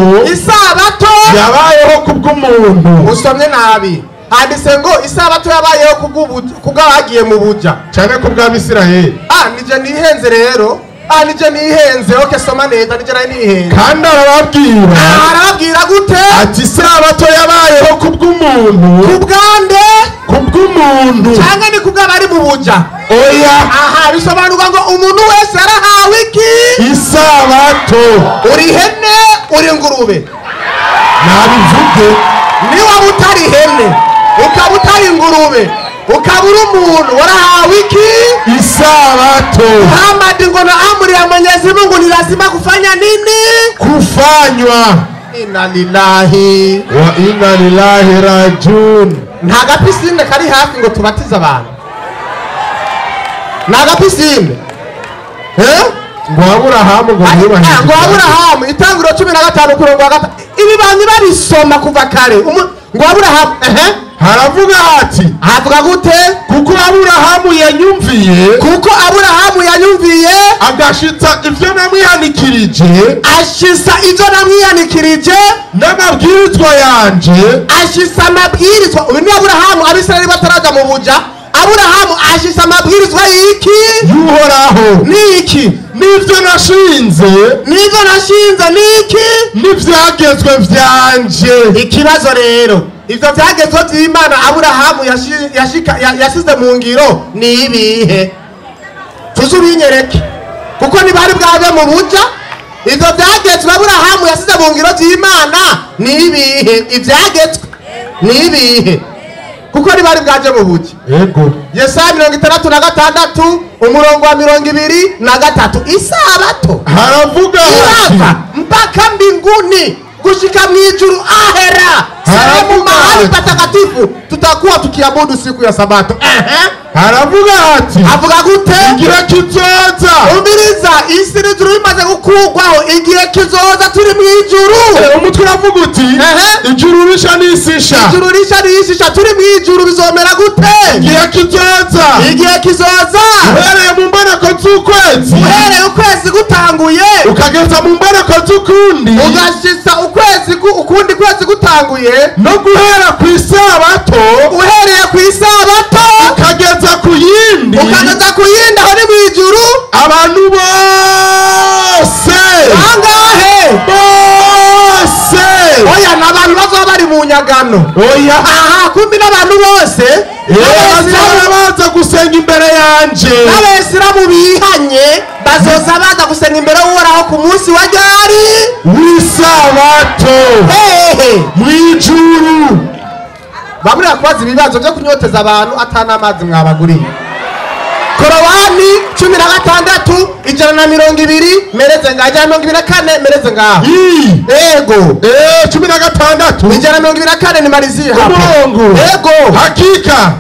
yabayeho kubw'umuntu. Usomye nabi, handitse ngo isabato yabayeho kubw'abagiye mu buja cyane kubw'Abisirayeli. Nije nihenze rero, nije nihenze. Okay, soma neza, nije nayo nihenze. kandi arababwira gute? ati isabato yabayeho kubw'umuntu. Kubwande? Kubw'umuntu cyangwa ni kubw'abari mu buja? Oya. Aha, bisobanurwa ngo umuntu wese yarahawe iki? Isabato. Uri hene, uri ngurube? Nabivuge. Niba utari hene, ukaba utari ngurube, ukaba uri umuntu, warahawe iki? Isabato. Muhammad ngo na amri ya Mwenyezi Mungu ni lazima kufanya nini? Kufanywa. Inna lillahi wa inna ilaihi rajiun. Nta gapisine kari hafi ngo tubatize abantu. Nta gapisine. Ngo Aburahamu ngo yubahiriza. Ngo Aburahamu itangiro 15 kurongo wa gatatu. Ibi bantu babisoma kuva kare. Ngo Aburahamu haravuga ati, havuga gute? kuko Aburahamu yanyumviye agashitsa ivyo namwihanikirije, n'amabwirizwa yanje, ashitsa amabwirizwa. Uyu ni Aburahamu, Abisirayeli bataraja mu buja. Aburahamu ashitsa amabwirizwa y'iki? y'Uhoraho. Niki? N'ivyo nashinze niki? N'ivyagezwe vyanje. Ikibazo rero, ivyo vyagezwe vy'Imana Aburahamu yashize mu ngiro ni ibihe? Tuzubinyereke, kuko ntibari bwabe mu buja. Ivyo vyagezwe Aburahamu yasize mu ngiro vy'Imana ni ibihe? Ivyagezwe ni ibihe? Kuko ntibari bwaje mu buja. Yego. Yesaya 66 umurongo wa 23. Isabato haravuga ati, mpaka mbinguni gushika mwijuru ahera, sehemu mahali patakatifu tutakuwa tukiabudu siku ya sabato. Aravuga ati avuga gute? igihe kizoza. Umiriza, isi n'ijuru bimaze gukurwaho, igihe kizoza turi mu ijuru. Umutwe uravuga uti ijuru risha n'isisha. Ijuru risha n'isisha, turi mu ijuru bizomera gute? Igihe kizoza. Igihe kizoza uhereye mu mboneko z'ukwezi, uhereye ukwezi gutanguye ukageza mu mboneko z'ukundi, ugashitsa ukundi kwezi gutanguye, no guhera ku isabato, uhereye ku isabato ukageza ku yindi, aho ni mu ijuru. abantu bose bangahe? bose. Oya, n'abantu bazoba bari mu nyagano. Oya, aha, kumbi n'abantu bose bazoba baza gusenga imbere yanje. n'abesiramu bihanye bazoza baza gusenga imbere y'Uhoraho ku munsi wa ryari? w'isabato mw'ijuru. bamwe bakubaza ibibazo byo kunyoteza abantu atanamazi mwabaguriye. Korowani 16 120 mereze ngaha, 124 mereze ngaha. Ego 16 124 ni malizie hapo. Mungu. Ego Hakika